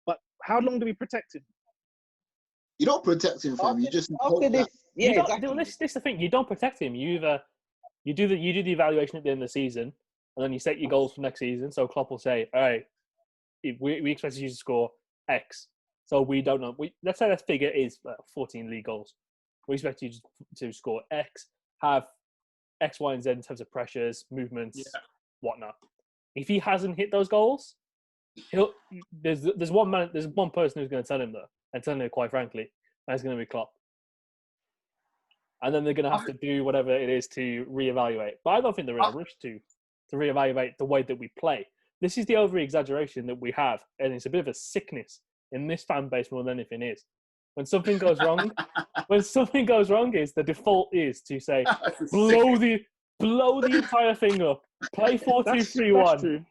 But how long do we protect him? You don't protect him, fam. You just hope After this, that. yeah, You don't, exactly. this is the thing. You don't protect him. You do the evaluation at the end of the season, and then you set your goals for next season. So Klopp will say, "All right, we expect you to score X." So we don't know. Let's say that figure is 14 league goals. We expect you to score X, have X, Y, and Z in terms of pressures, movements, whatnot. If he hasn't hit those goals, there's one person who's going to tell him that, and tell him quite frankly, and it's going to be Klopp. And then they're going to have to do whatever it is to reevaluate. But I don't think they're in a rush to reevaluate the way that we play. This is the over-exaggeration that we have, and it's a bit of a sickness in this fan base more than anything is. When something goes wrong, is the default is to say, blow the blow the entire thing up. Play 4-2-3-1. That's true.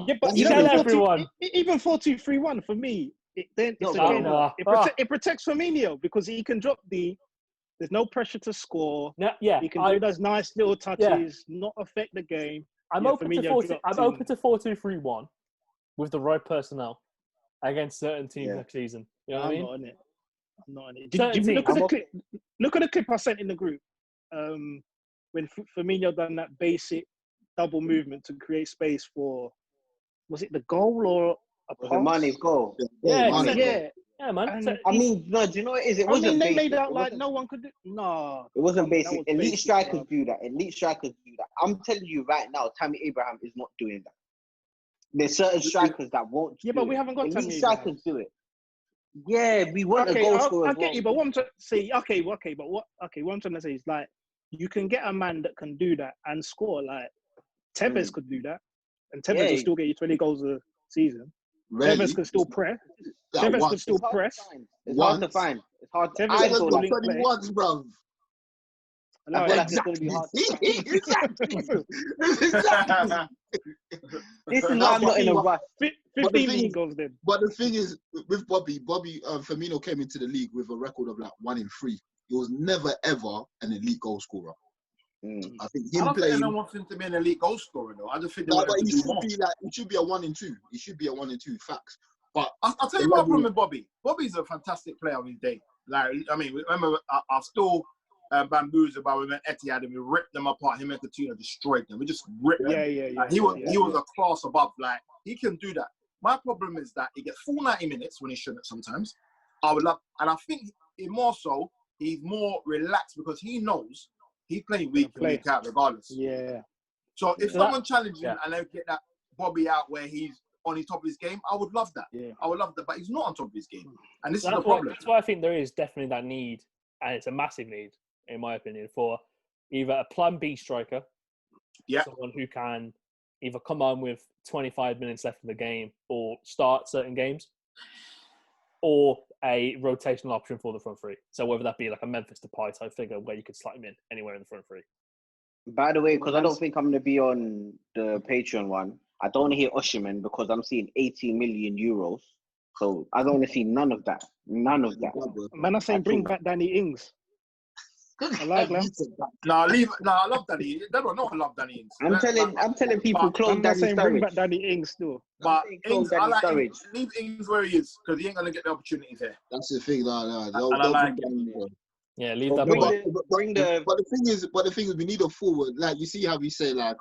Yeah, but You tell everyone. Even 4-2-3-1 for me, it's No, again, no. it protects Firmino because he can drop deep. There's no pressure to score. No, yeah, He can do those nice little touches, not affect the game. I'm open to 4-2-3-1 with the right personnel against certain teams next season. You know what I mean? Not on it. I'm not on it. Did you look at the clip? Look at the clip I sent in the group. When Firmino done that basic double movement to create space for, was it the goal or a pass? The Mane's goal. Yeah, man. And I mean, no, do you know what it is? It wasn't they basic. made out like no one could do. No, It wasn't that basic. was Elite basic, strikers bro. do that. Elite strikers do that. I'm telling you right now, Tammy Abraham is not doing that. There's certain strikers that won't. Yeah, but we haven't got Elite Tammy strikers Abraham. do it. Yeah, we want a goal scorer. I get you, but what I'm trying to say, what I'm trying to say is like you can get a man that can do that and score. Like Tevez could do that, and Tevez will still get you 20 goals a season. Really? Tevez could still press. That Tevez once. could still press. It's hard to find. It's hard to Tevez I could feel still like, link play. once, bruv. I feel like it's going to be hard to find. Exactly. This is why I'm not in a rush. 15 league goals then. But the thing is, with Bobby Firmino came into the league with a record of like 1 in 3. He was never ever an elite goal scorer. I think I him don't playing. think anyone wants him to be an elite goal scorer though. I just think No, but he he should be a 1 in 2. He should be a 1 in 2. Facts. But I'll tell you my problem with Bobby. Bobby's a fantastic player on his day. Like, I mean, remember, I still bamboozled by when Etihad and we ripped them apart. Him and Coutinho destroyed them. We just ripped them. Yeah. He was a class above. Like, he can do that. My problem is that he gets full 90 minutes when he shouldn't sometimes. And I think more so, he's more relaxed because he knows he's playing week in, week out regardless. Yeah. So if someone challenges him and they get that Bobby out where he's on the top of his game, I would love that. Yeah. I would love that, but he's not on top of his game. And this is the That's problem. that's why I think there is definitely that need, and it's a massive need, in my opinion, for either a plan B striker, someone who can either come on with 25 minutes left in the game or start certain games, or a rotational option for the front three. So whether that be like a Memphis Depay type figure where you could slot him in anywhere in the front three. By the way, because I don't think I'm going to be on the Patreon one, I don't want to hear Osimhen because I'm seeing 80 million euros. So I don't want to see none of that. None of that. Man, I'm saying bring back Danny Ings. I like that. I love Danny. They don't know I love Danny Ings. I'm telling people close Danny Sturridge. Bring back Sturridge. Danny Ings still. But Ings, I like Sturridge. Ings. Leave Ings where he is because he ain't gonna get the opportunities here. That's the thing. No. Don't like bring Danny in. Yeah, leave that. But the thing is, we need a forward. Like you see how we say like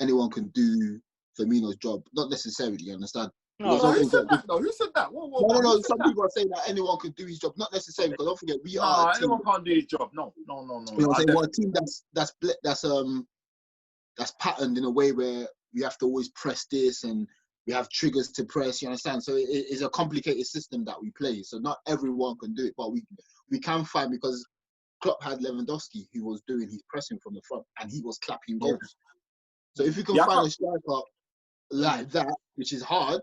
anyone can do Firmino's job. Not necessarily. You understand? No, who said that? Who said that? No. Some people are saying that anyone can do his job. Not necessarily, because don't forget we are. Anyone can't do his job. No. You know what I'm saying? We're a team that's patterned in a way where we have to always press this and we have triggers to press. You understand? So it is a complicated system that we play. So not everyone can do it, but we can find, because Klopp had Lewandowski who was doing his pressing from the front and he was clapping goals. So if you can find a striker like that, which is hard.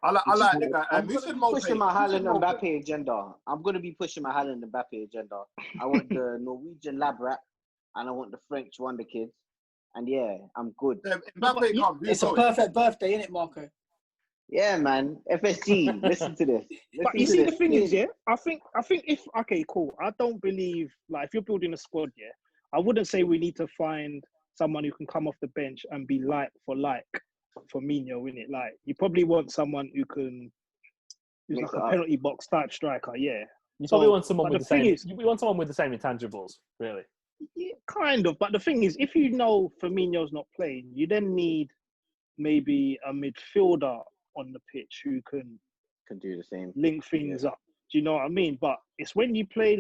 I like the guy. I'm going to be pushing my Haaland and Mbappe agenda. I'm going to be pushing my Haaland and Mbappe agenda. I want the Norwegian lab rat and I want the French wonder kids. And yeah, I'm good. It's a perfect birthday, isn't it, Marco? Yeah, man. FSG, listen to this. But you see, the thing is, I think if cool. I don't believe if you're building a squad, I wouldn't say we need to find someone who can come off the bench and be like Firmino, in it. Like you probably want someone who's like a penalty box type striker. Yeah, you probably want someone with the same. We want someone with the same intangibles, really. Yeah, kind of. But the thing is, if you know Firmino's not playing, you then need maybe a midfielder on the pitch who can do the same, link things up. Do you know what I mean? But it's when you play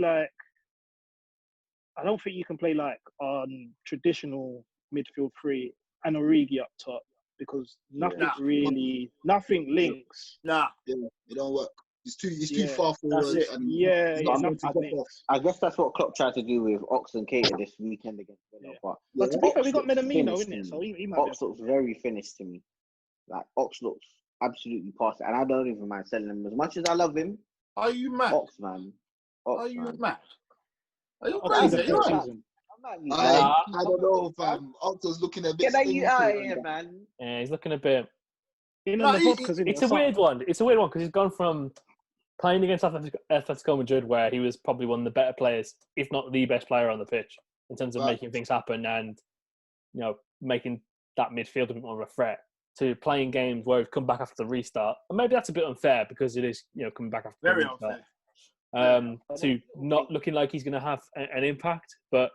I don't think you can play on traditional midfield three and Origi up top, because nothing links. Yeah, it don't work. It's too far forward. I guess that's what Klopp tried to do with Ox and Keita this weekend against Villa. But to be fair, we got Minamino, isn't it? So he might Ox looks very finished to me. Like Ox looks absolutely past it, and I don't even mind selling him as much as I love him. Are you mad? Ox, man. Are you mad? Are you Ox is a crazy? peak You're right. season. I don't know, fam. Octo's looking a bit Get that stinky. you out of here, man. Yeah, he's looking a bit. In No, the he- vodkas, innit, It's or a weird something. one. It's a weird one because he's gone from playing against Atletico Madrid, where he was probably one of the better players, if not the best player on the pitch, in terms of Right. making things happen and making that midfield a bit more of a threat, to playing games where he's come back after the restart. And maybe that's a bit unfair because it is coming back after Very the restart. unfair. To not looking like he's going to have an impact, but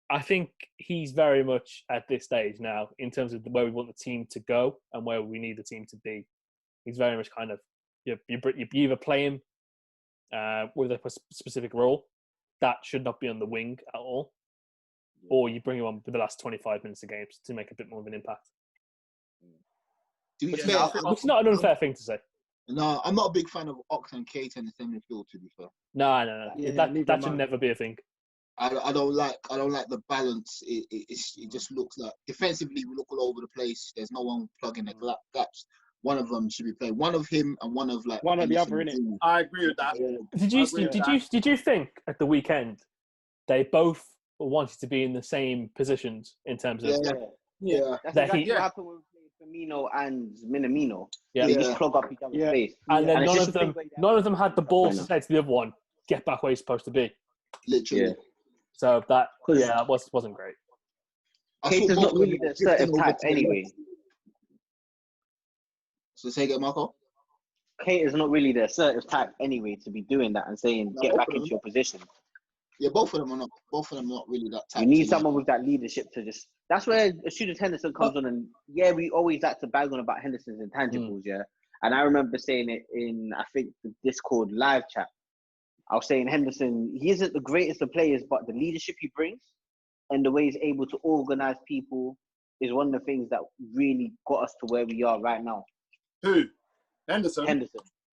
I think he's very much at this stage now in terms of where we want the team to go and where we need the team to be. He's very much kind of you either play him with a specific role that should not be on the wing at all, or you bring him on for the last 25 minutes of games to make a bit more of an impact. To be Which fair, is not an unfair thing to say. no, I'm not a big fan of Ox and Keita in the same midfield. To be fair, No. Yeah, leave That him should out. never be a thing. I don't like the balance. It just looks like defensively we look all over the place. There's no one plugging the gaps. One of them should be playing. One of him and one of like One or the Henderson other, innit? Jr. I agree with that. Did you think at the weekend they both wanted to be in the same positions in terms of Yeah. That's That exactly he- what happened with Firmino and Minamino. Yeah. They just clog up each other's face. and then And it's none just of a thing them where they had the balls to enough. say to the other one, get back where you're supposed to be. Literally. Yeah. So that 'Cause- that wasn't great. I thought Keita's both not of really them the drifting assertive over type to the anyway. left. So say again, Marco. Keita's not really the assertive type anyway to be doing that and saying, No, get both back of them into your position. Yeah, both of them are not. Both of them are not really that type. You need to someone with that leadership to just. That's where as soon as Henderson comes on, and we always like to bag on about Henderson's intangibles, yeah. And I remember saying it in I think the Discord live chat. I was saying Henderson, he isn't the greatest of players, but the leadership he brings and the way he's able to organize people is one of the things that really got us to where we are right now. Who? Henderson.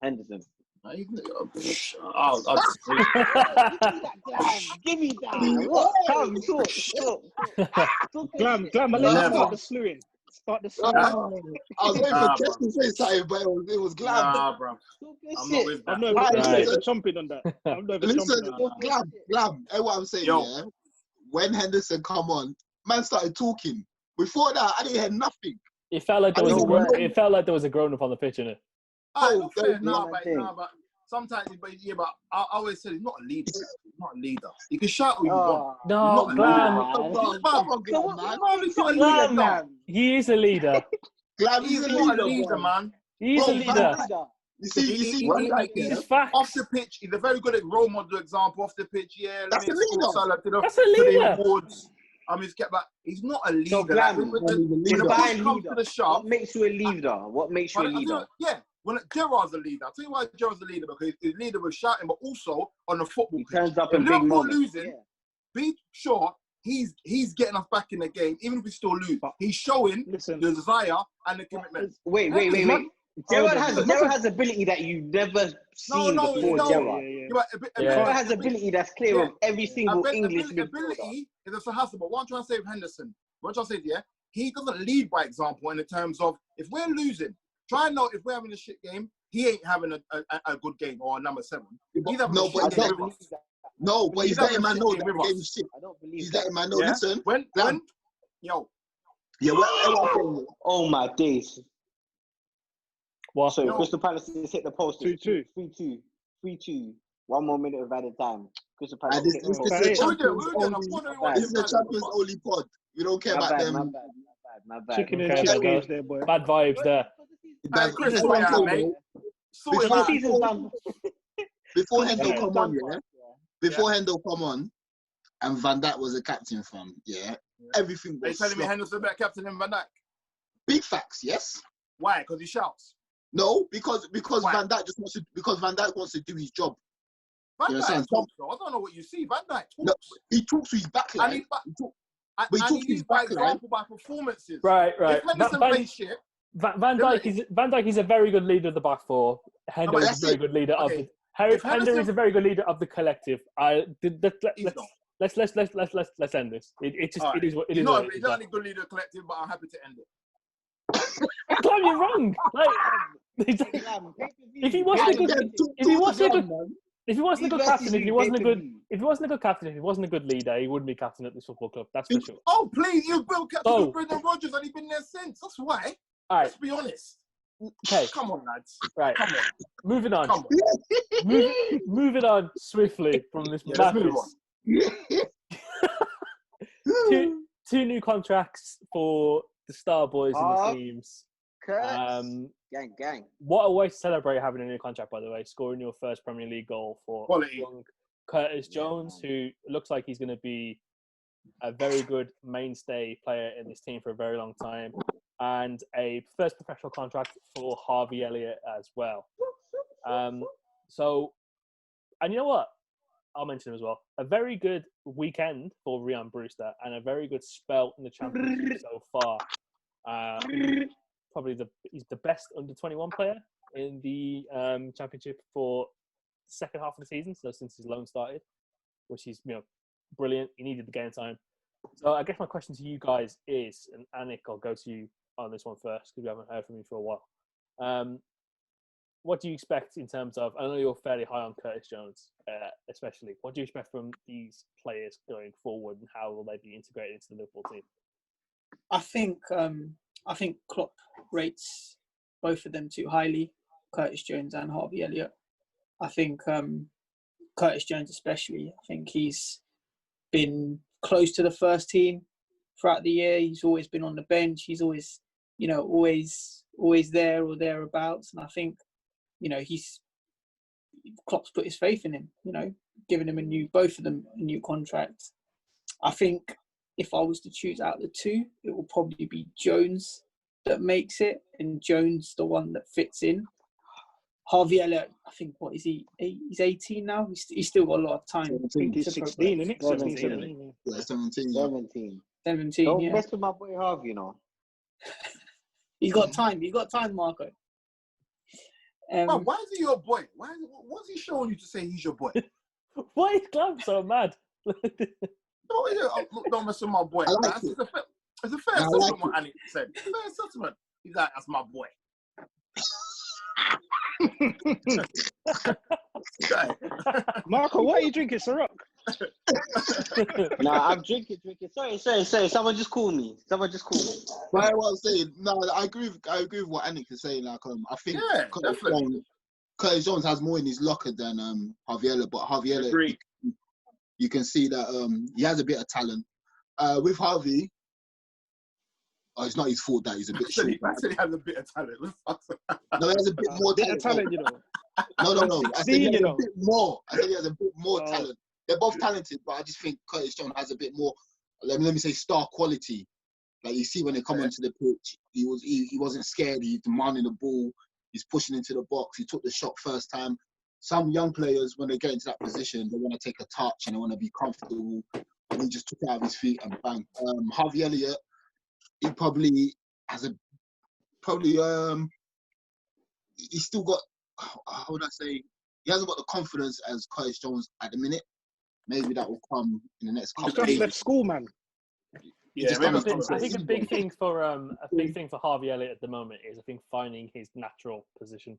Henderson. I'll Give me that. What? Come, talk. Glam, I let Never. you start the slewing. Start the slewing. I was waiting Nah, for Kes to say something, but it was Glam. Nah, bro. I'm not with I'm that. not Right. even chomping on that. I'm not even Listen, chomping on that. Glam. Hey, what I'm saying, Yo. yeah. When Henderson come on, man started talking. Before that, I didn't hear nothing. It felt like there was I a know, grown. man. It felt like there was a grown up on the pitch, innit? Oh, Oh, fair. don't Nah, do but sometimes, but I always said he's not a leader. He's not a leader. You can shout what you want. No, He's not a Glam. leader. Come on, Glam, man. Man, he's not a Glam, leader. man. He is a leader. Glam He's is a not a leader, leader, bro. man. He's a Bro, leader. You see, Van Dijk, yeah? It's facts. Off the pitch, he's a very good role model example. Off the pitch, yeah. That's a let me leader. score Salah to the, That's a to the leader. awards. He's kept back. He's not a leader. So, Glam, when he's a leader. the push Define comes leader. to the What shove, makes you a leader? What makes you a leader? yeah. When Gerrard's a leader, I'll tell you why Gerrard's a leader, because he's a leader with shouting, but also on the football He pitch. turns up If in big Liverpool moments. losing, Yeah. be sure he's getting us back in the game, even if we still lose. He's showing Listen, the desire and the commitment. Wait. Gerrard has ability that you've never seen before, Gerrard. Gerrard has ability that's clear of every single English midfielder. Ability is a Sahasa, but what I'm trying to say with Henderson, what I'm trying to say, yeah, he doesn't lead by example in the terms of if we're losing, try and know if we're having a shit game, he ain't having a good game or a number 7. He's having a shit game with us. No, but he's letting man know that with the game us. is shit. I don't believe He's that. letting man know. Yeah? Listen, When, yo, yeah, what Oh my days. Well, So No. Crystal Palace has hit the post. 2-2. 3-2. 1 more minute of added time. Crystal Palace this hit the is post. the Hey, Champions we're doing a only. pod, This is the Champions only pod. We don't care My about bad, them. my bad. chicken and Okay, chips there we games go. there, boy. bad vibes there. Hey, Chris, Before sort it out, Hendo- mate. Sort it Before out. Season's done. Before Hendo Season's come done on, for yeah. us, Before Hendo come on, and Van Dijk was a captain, fam. Yeah, everything Are you was telling me slop. Henderson better captain than Van Dijk? Big facts, yes. Why? Because he shouts. No, because Why? Van Dijk Van Dijk wants to do his job. Van You Dijk understand? talks, though. I don't know what you see. Van Dijk talks. No, he talks to his backline. And he But he and talks to he his leads by backline. example by performances. Right. If Henderson plays shit, Van Dijk is a very good leader of the back four. Hendo but is a that's very it. good leader of Okay. the. If Hendo Henderson- is a very good leader of the collective. he's not. Let's end this. It just All right. it is what it He's is. not, what it he's is. not only good leader collective, but I'm happy to end it. Glam, you're wrong. Like, if he was a good, if If he wasn't a good He's captain, if he wasn't a good, pay-per-view. if he wasn't a good captain, if he wasn't a good leader, he wouldn't be captain at this football club. That's for sure. Oh, please, you built captain So- with Brendan Rodgers and he's been there since. That's why. All right, Let's be honest. okay, Come on, lads. right. Come on. Moving on. Come on. Moving on swiftly from this Yeah, let's move madness. Two new contracts for the star boys in the teams. Gang. What a way to celebrate having a new contract, by the way. Scoring your first Premier League goal for Quality. young Curtis Jones, who looks like he's going to be a very good mainstay player in this team for a very long time. And a first professional contract for Harvey Elliott as well. So, and you know what? I'll mention him as well. A very good weekend for Ryan Brewster and a very good spell in the championship so far. Probably he's the best under 21 player in the championship for the second half of the season. So since his loan started, which is brilliant. He needed the game time. So I guess my question to you guys is, and Anik, I'll go to you on this one first because we haven't heard from you for a while. What do you expect in terms of? I know you're fairly high on Curtis Jones, especially. What do you expect from these players going forward, and how will they be integrated into the Liverpool team? I think Klopp rates both of them too highly, Curtis Jones and Harvey Elliott. I think Curtis Jones especially, I think he's been close to the first team throughout the year. He's always been on the bench. He's always, always there or thereabouts. And I think, Klopp's put his faith in him, giving him both of them a new contract. I think if I was to choose out the two, it will probably be Jones that makes it, and Jones the one that fits in. Harvey Elliott, I think, what is he? He's 18 now. He's still got a lot of time. I think he's 16, isn't it? 17. Yeah, 17. 17, Don't yeah. mess with my boy Harvey, He's got time. He's got time, Marco. Man, why is he your boy? What's he showing you to say he's your boy? Why is Glam so mad? Don't mess with my boy. I like It's a fair assessment what Annie said. It's a fair assessment. He's like, that's my boy. Marco, what are you drinking, Ciroc? Nah, I'm drinking. Sorry. Someone just called me. But what I'm saying, no, I agree with what Anik is saying. Like, I think Curtis Jones has more in his locker than Harvey Elliott. But Harvey Elliott, you can see that he has a bit of talent. With Harvey, it's not his fault that he's a bit short. He actually has a bit of talent. No, he has a bit more talent. No. I said he has a bit more. I said he has a bit more talent. They're both talented, but I just think Curtis Jones has a bit more, let me say, star quality. Like, you see when they come onto the pitch, he wasn't scared. He's demanding the ball. He's pushing into the box. He took the shot first time. Some young players, when they get into that position, they want to take a touch and they want to be comfortable. And he just took it out of his feet and bang. Harvey Elliott, he probably has he's still got, how would I say, he hasn't got the confidence as Curtis Jones at the minute. Maybe that will come in the next couple of Just days. left school, man. Yeah, I think a big thing for Harvey Elliott at the moment is finding his natural position,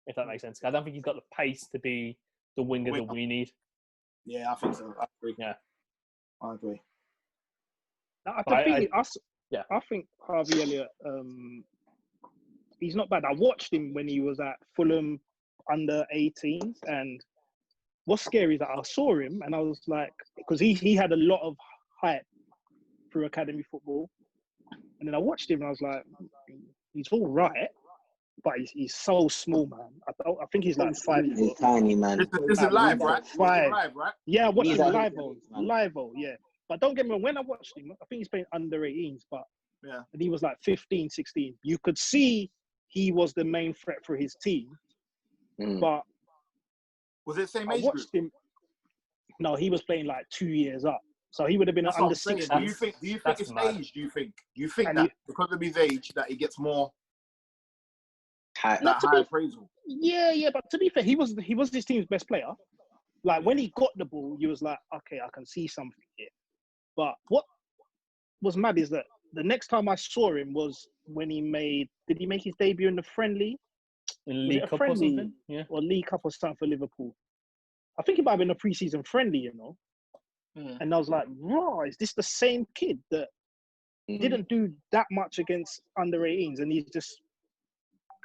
if that makes sense. I don't think he's got the pace to be the winger that we need. Yeah, I think so. I agree. Yeah, I agree. I think Harvey Elliott, he's not bad. I watched him when he was at Fulham under 18s, and what's scary is that I saw him and I was like, because he had a lot of hype through academy football, and then I watched him and I was like, he's all right, but he's so small, man. I think he's like 5 foot. He's tiny, man. This is live, right? Five. Yeah, I watched him live, live. yeah. But don't get me wrong, when I watched him, I think he's playing under 18s, but and he was like 15, 16. You could see he was the main threat for his team, but was it the same I age watched group? him. No, he was playing like 2 years up, so he would have been That's under what I'm 16. saying. Do you think it's mad. age? Do you think And that because of his age that he gets more high appraisal? Yeah, but to be fair, he was his team's best player. Like, when he got the ball, you was like, okay, I can see something here. But what was mad is that the next time I saw him was when did he make his debut in the friendly? in League Cup or something. Yeah, or League Cup or something for Liverpool. I think it might have been a preseason friendly, you know. And I was like, raw, is this the same kid that didn't do that much against under 18s and he's just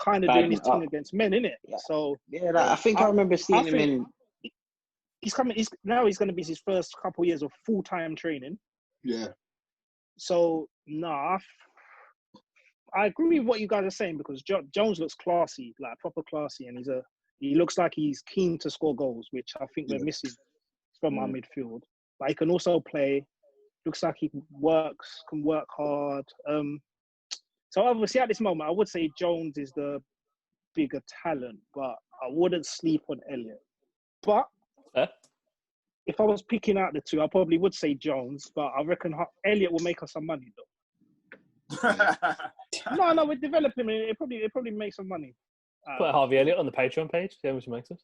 kind of doing his thing against men, innit? Yeah. So I think I remember seeing him in. He's coming. Now he's going to be his first couple of years of full-time training. Yeah. So I agree with what you guys are saying because Jones looks classy, like proper classy, and he looks like he's keen to score goals, which I think we're missing from our midfield. But he can also play. Looks like he can work hard. So obviously at this moment, I would say Jones is the bigger talent, but I wouldn't sleep on Elliot. But if I was picking out the two, I probably would say Jones, but I reckon Elliot will make us some money though. No, we're developing it. It probably make some money. Put Harvey Elliott on the Patreon page. See how much he makes us.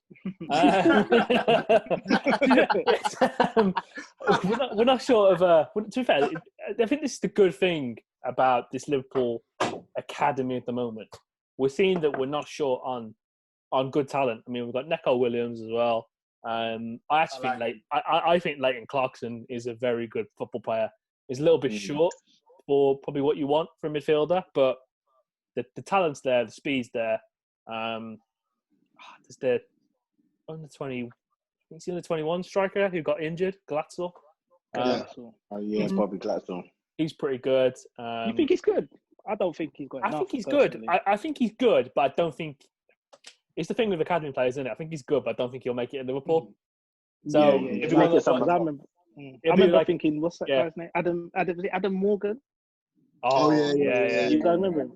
We're not short of. To be fair, I think this is the good thing about this Liverpool academy at the moment. We're seeing that we're not short on good talent. I mean, we've got Neco Williams as well. I think Leighton Clarkson is a very good football player. He's a little bit short for probably what you want from a midfielder, but the talent's there, the speed's there. There's the under 20. It's the under 21 striker who got injured, Glatzel. It's Bobby Glatzel. He's pretty good. You think he's good? I don't think he's good. I think he's good. I think he's good, but I don't think it's the thing with academy players, isn't it? I think he's good, but I don't think he'll make it in Liverpool. So I remember thinking, what's that guy's name? Adam Morgan. Oh yeah. You guys remember him?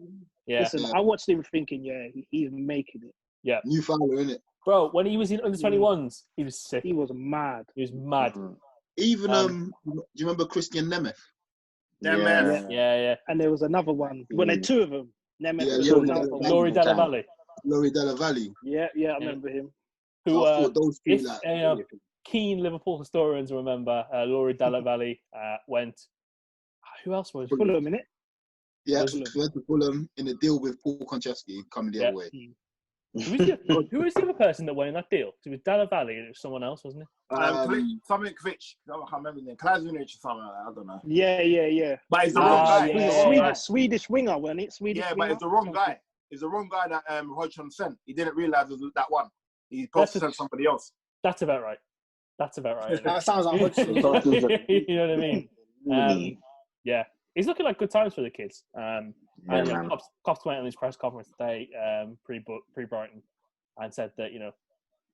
Yeah. Listen, I watched him thinking, he's making it. Yeah. New founder, innit? Bro, when he was in under 21s, he was sick. He was mad. Even do you remember Christian Nemeth? Yeah. And there was another one. When they two of them, Nemeth. Laurie Della Valle. Laurie Della Valle. Yeah, I remember him. Who those two, keen Liverpool historians remember Laurie Della Valle went. Who else was Fulham, innit? Yeah, we went to Fulham in a deal with Paul Konchesky coming the other way. Who was the other person that went in that deal? It was Della Valle and it was someone else, wasn't it? Something Kvich. I can't remember his name. Klazunic or something like that. I don't know. Yeah. But it's the wrong guy. Swedish winger, wasn't it? But it's the wrong guy. It's the wrong guy that Hodgson sent. He didn't realise it was that one. He supposed to send somebody else. That's about right. That sounds like Hodgson. You know what I mean? Yeah. He's looking like good times for the kids. Kop's went on his press conference today, pre-Brighton, and said that,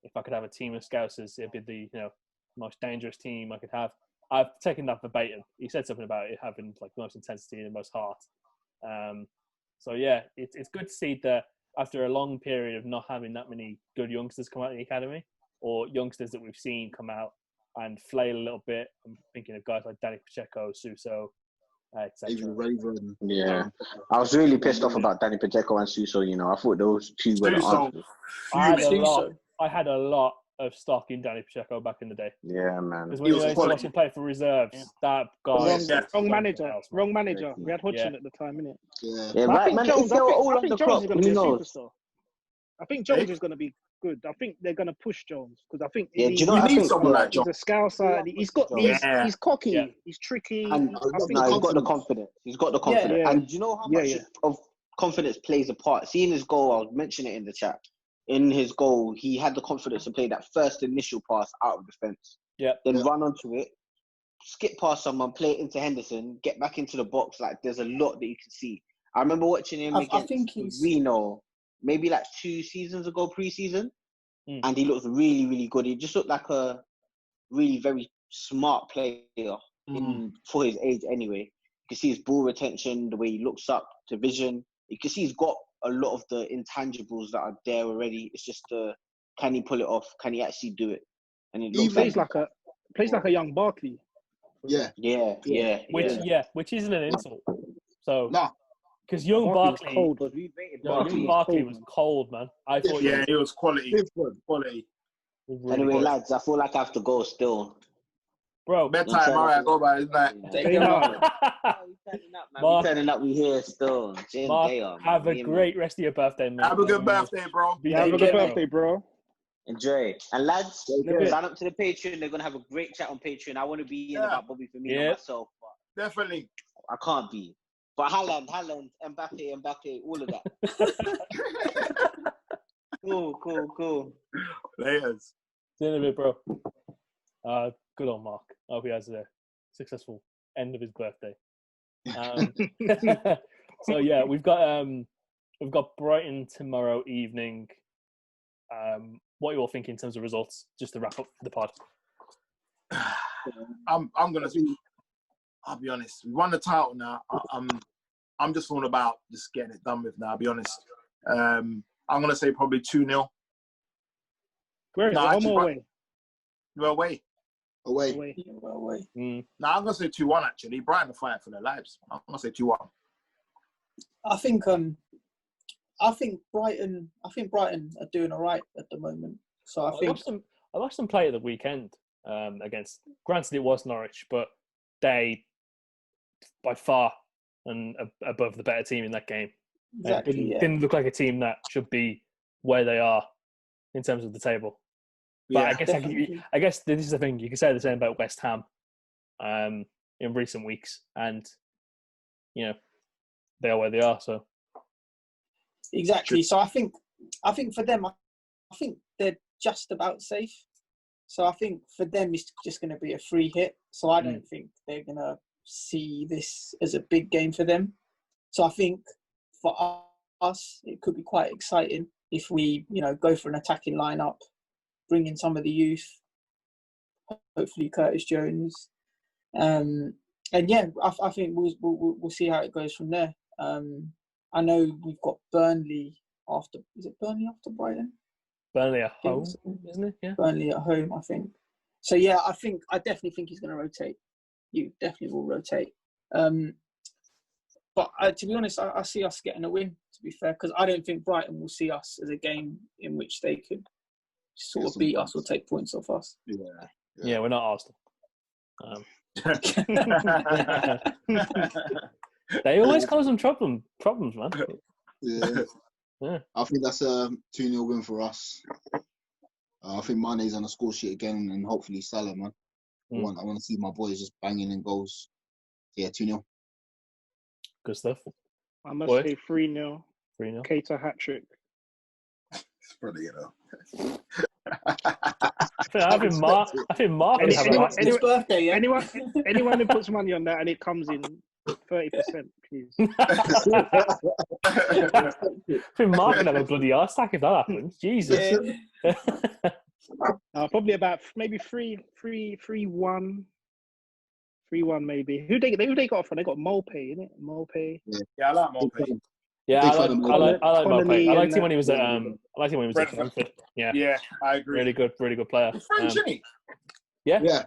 if I could have a team of Scousers, it'd be the most dangerous team I could have. I've taken that verbatim. He said something about it having like the most intensity and the most heart. So yeah, it's good to see that after a long period of not having that many good youngsters come out of the academy, or youngsters that we've seen come out and flail a little bit. I'm thinking of guys like Danny Pacheco, Suso, etc. Even Raven. Yeah, I was really pissed off about Danny Pacheco and Suso. I thought those two were the answers. I had a lot of stock in Danny Pacheco back in the day. Yeah, man. Because when he was play for reserves, that guy. Wrong manager. We had Hodgson at the time, innit? Yeah, right, I think man. Jones, I all think on the Jones clock. is going to be a Who knows? superstar. I think Jones is going to be good. I think they're going to push Jones because I think do you know what we need someone like Jones. He's a scout side. He's he's cocky. He's tricky. And he's got the confidence. He's got the confidence. Yeah. And do you know how much of confidence plays a part? Seeing his goal, I'll mention it in the chat. In his goal, he had the confidence to play that first initial pass out of defence. Then run onto it, skip past someone, play it into Henderson, get back into the box. Like, there's a lot that you can see. I remember watching him against Reno, maybe like 2 seasons ago, pre-season, and he looked really, really good. He just looked like a really very smart player for his age anyway. You can see his ball retention, the way he looks up to vision. You can see he's got a lot of the intangibles that are there already. It's just can he pull it off? Can he actually do it? And he plays like a young Barkley. Yeah. Which isn't an insult. So because young Barkley was cold, man. I thought he was quality. Quality. Really anyway, good. lads, I feel like I have to go still. Bro, bedtime, all right, go by, isn't Mark, turning up, we here still. Mark, have a great rest of your birthday, man. Have a good birthday, bro. Have a good birthday, bro. Enjoy. And lads, Yeah. sign up to the Patreon. They're gonna have a great chat on Patreon. I want to be in about Bobby Firmino myself, but Definitely. I can't be. But Haaland, Mbappe, all of that. Cool. Layers. See you in a bit, bro. Good on Mark. I hope he has a successful end of his birthday. So yeah, we've got Brighton tomorrow evening. What are you all thinking in terms of results? Just to wrap up the pod. I'll be honest. We won the title now. I'm just all about just getting it done with now. I'll be honest. I'm gonna say probably 2-0. Where is it? Home or away? We're away. Away. No, I'm gonna say 2-1 actually. Brighton are fighting for their lives. I'm gonna say 2-1. I think Brighton are doing all right at the moment. So I watched them play at the weekend against. Granted, it was Norwich, but they by far and above the better team in that game. exactly, Didn't look like a team that should be where they are in terms of the table. But Yeah. I guess this is the thing. You can say the same about West Ham in recent weeks, and they are where they are. So exactly. So I think for them, I think they're just about safe. So I think for them, it's just going to be a free hit. So I don't think they're going to see this as a big game for them. So I think for us, it could be quite exciting if we, go for an attacking lineup, bring in some of the youth, hopefully Curtis Jones, and yeah, I think we'll see how it goes from there. I know we've got Burnley after. Is it Burnley after Brighton? Burnley at home, isn't it? Yeah. Burnley at home, I think. So yeah, I definitely think he's going to rotate. You definitely will rotate. But to be honest, I see us getting a win, to be fair, because I don't think Brighton will see us as a game in which they could sort of beat us or take points off us. Yeah, we're not Arsenal. They always cause them problems, man. Yeah. I think that's a 2-0 win for us. I think Mane's on the score sheet again, and hopefully Salah, man. I want to see my boys just banging in goals. Yeah, 2-0. Good stuff. I must say 3-0. 3-0. Keita hat-trick. It's brilliant, I think Mark can have It's birthday, yeah? Anyone who puts money on that and it comes in 30%, please. I think Mark can have a bloody arse stack if that happens. Jesus. Yeah. Probably about maybe 3-1. 3-1 maybe. Who they got from? They got Molpe, innit? Molpe. Yeah, I like Molpe. Yeah, I like Molpe. I liked him when he was at Brentford. Yeah, I agree. really good player. He's French, isn't he? Yeah,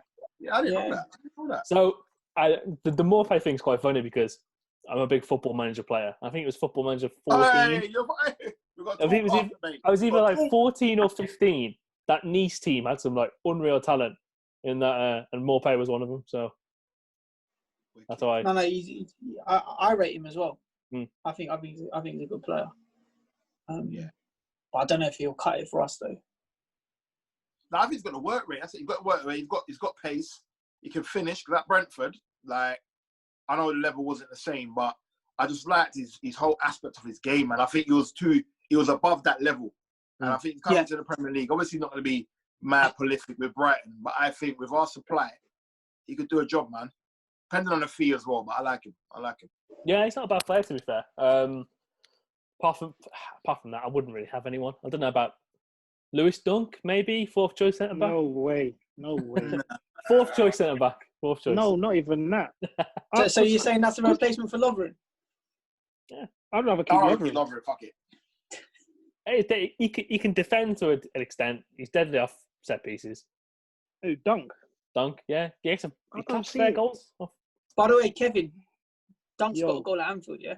I didn't know that. So the Molpe thing's quite funny because I'm a big Football Manager player. I think it was Football Manager 14. I was either like 14 or 15. That Nice team had some like unreal talent in that, and Molpe was one of them. So that's why. No, I rate him as well. I think he's a good player. But I don't know if he'll cut it for us though. No, I think he's got a work rate. That's it. He's got a work rate. He's got pace. He can finish. Because at Brentford, like, I know the level wasn't the same, but I just liked his whole aspect of his game, and I think he was above that level. And I think coming to the Premier League, obviously not going to be mad prolific with Brighton, but I think with our supply, he could do a job, man. Depending on the fee as well, but I like him. Yeah, he's not a bad player, to be fair. Apart from that, I wouldn't really have anyone. I don't know about Lewis Dunk, maybe fourth choice centre back. No way. Fourth choice centre back. Fourth choice. No, not even that. So you're saying that's a replacement for Lovren? Yeah, I'd rather keep Lovren. Fuck it. He can defend to an extent. He's deadly off set pieces. Who, Dunk? Yeah. He catches fair goals. By the way, Kevin, Dunk's got a goal at Anfield, yeah?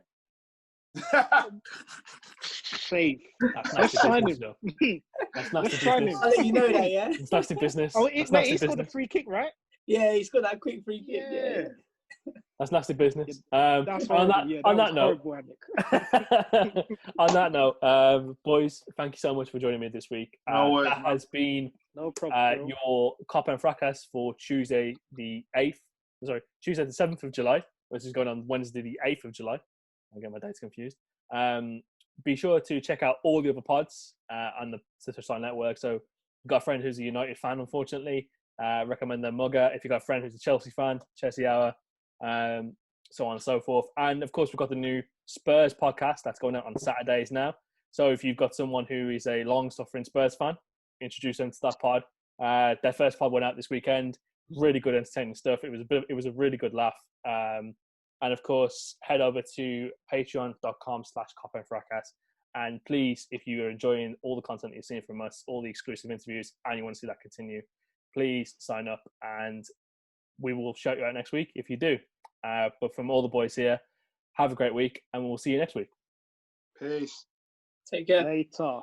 Safe. That's nasty business, though. That's nasty business. I'll let you know that, yeah? It's nasty business. Oh, he scored a free kick, right? Yeah, he's got that quick free kick, yeah. That's nasty business. That's horrible. On that was note, horrible, Anik. on that note, boys, thank you so much for joining me this week. No worries, That man. has been No problem. Bro. your Kop End Fracas for Tuesday the 7th of July, which is going on Wednesday the 8th of July. I get my dates confused. Be sure to check out all the other pods on the Sister Sign Network. So, you've got a friend who's a United fan, unfortunately. Recommend their mugger. If you've got a friend who's a Chelsea fan, Chelsea Hour, so on and so forth. And of course, we've got the new Spurs podcast that's going out on Saturdays now. So if you've got someone who is a long-suffering Spurs fan, introduce them to that pod. Their first pod went out this weekend. Really good, entertaining stuff. It was a really good laugh. And of course, head over to patreon.com/kopendfracas. And please, if you are enjoying all the content that you're seeing from us, all the exclusive interviews, and you want to see that continue, please sign up and we will shout you out next week if you do. But from all the boys here, have a great week and we'll see you next week. Peace. Take care. Later.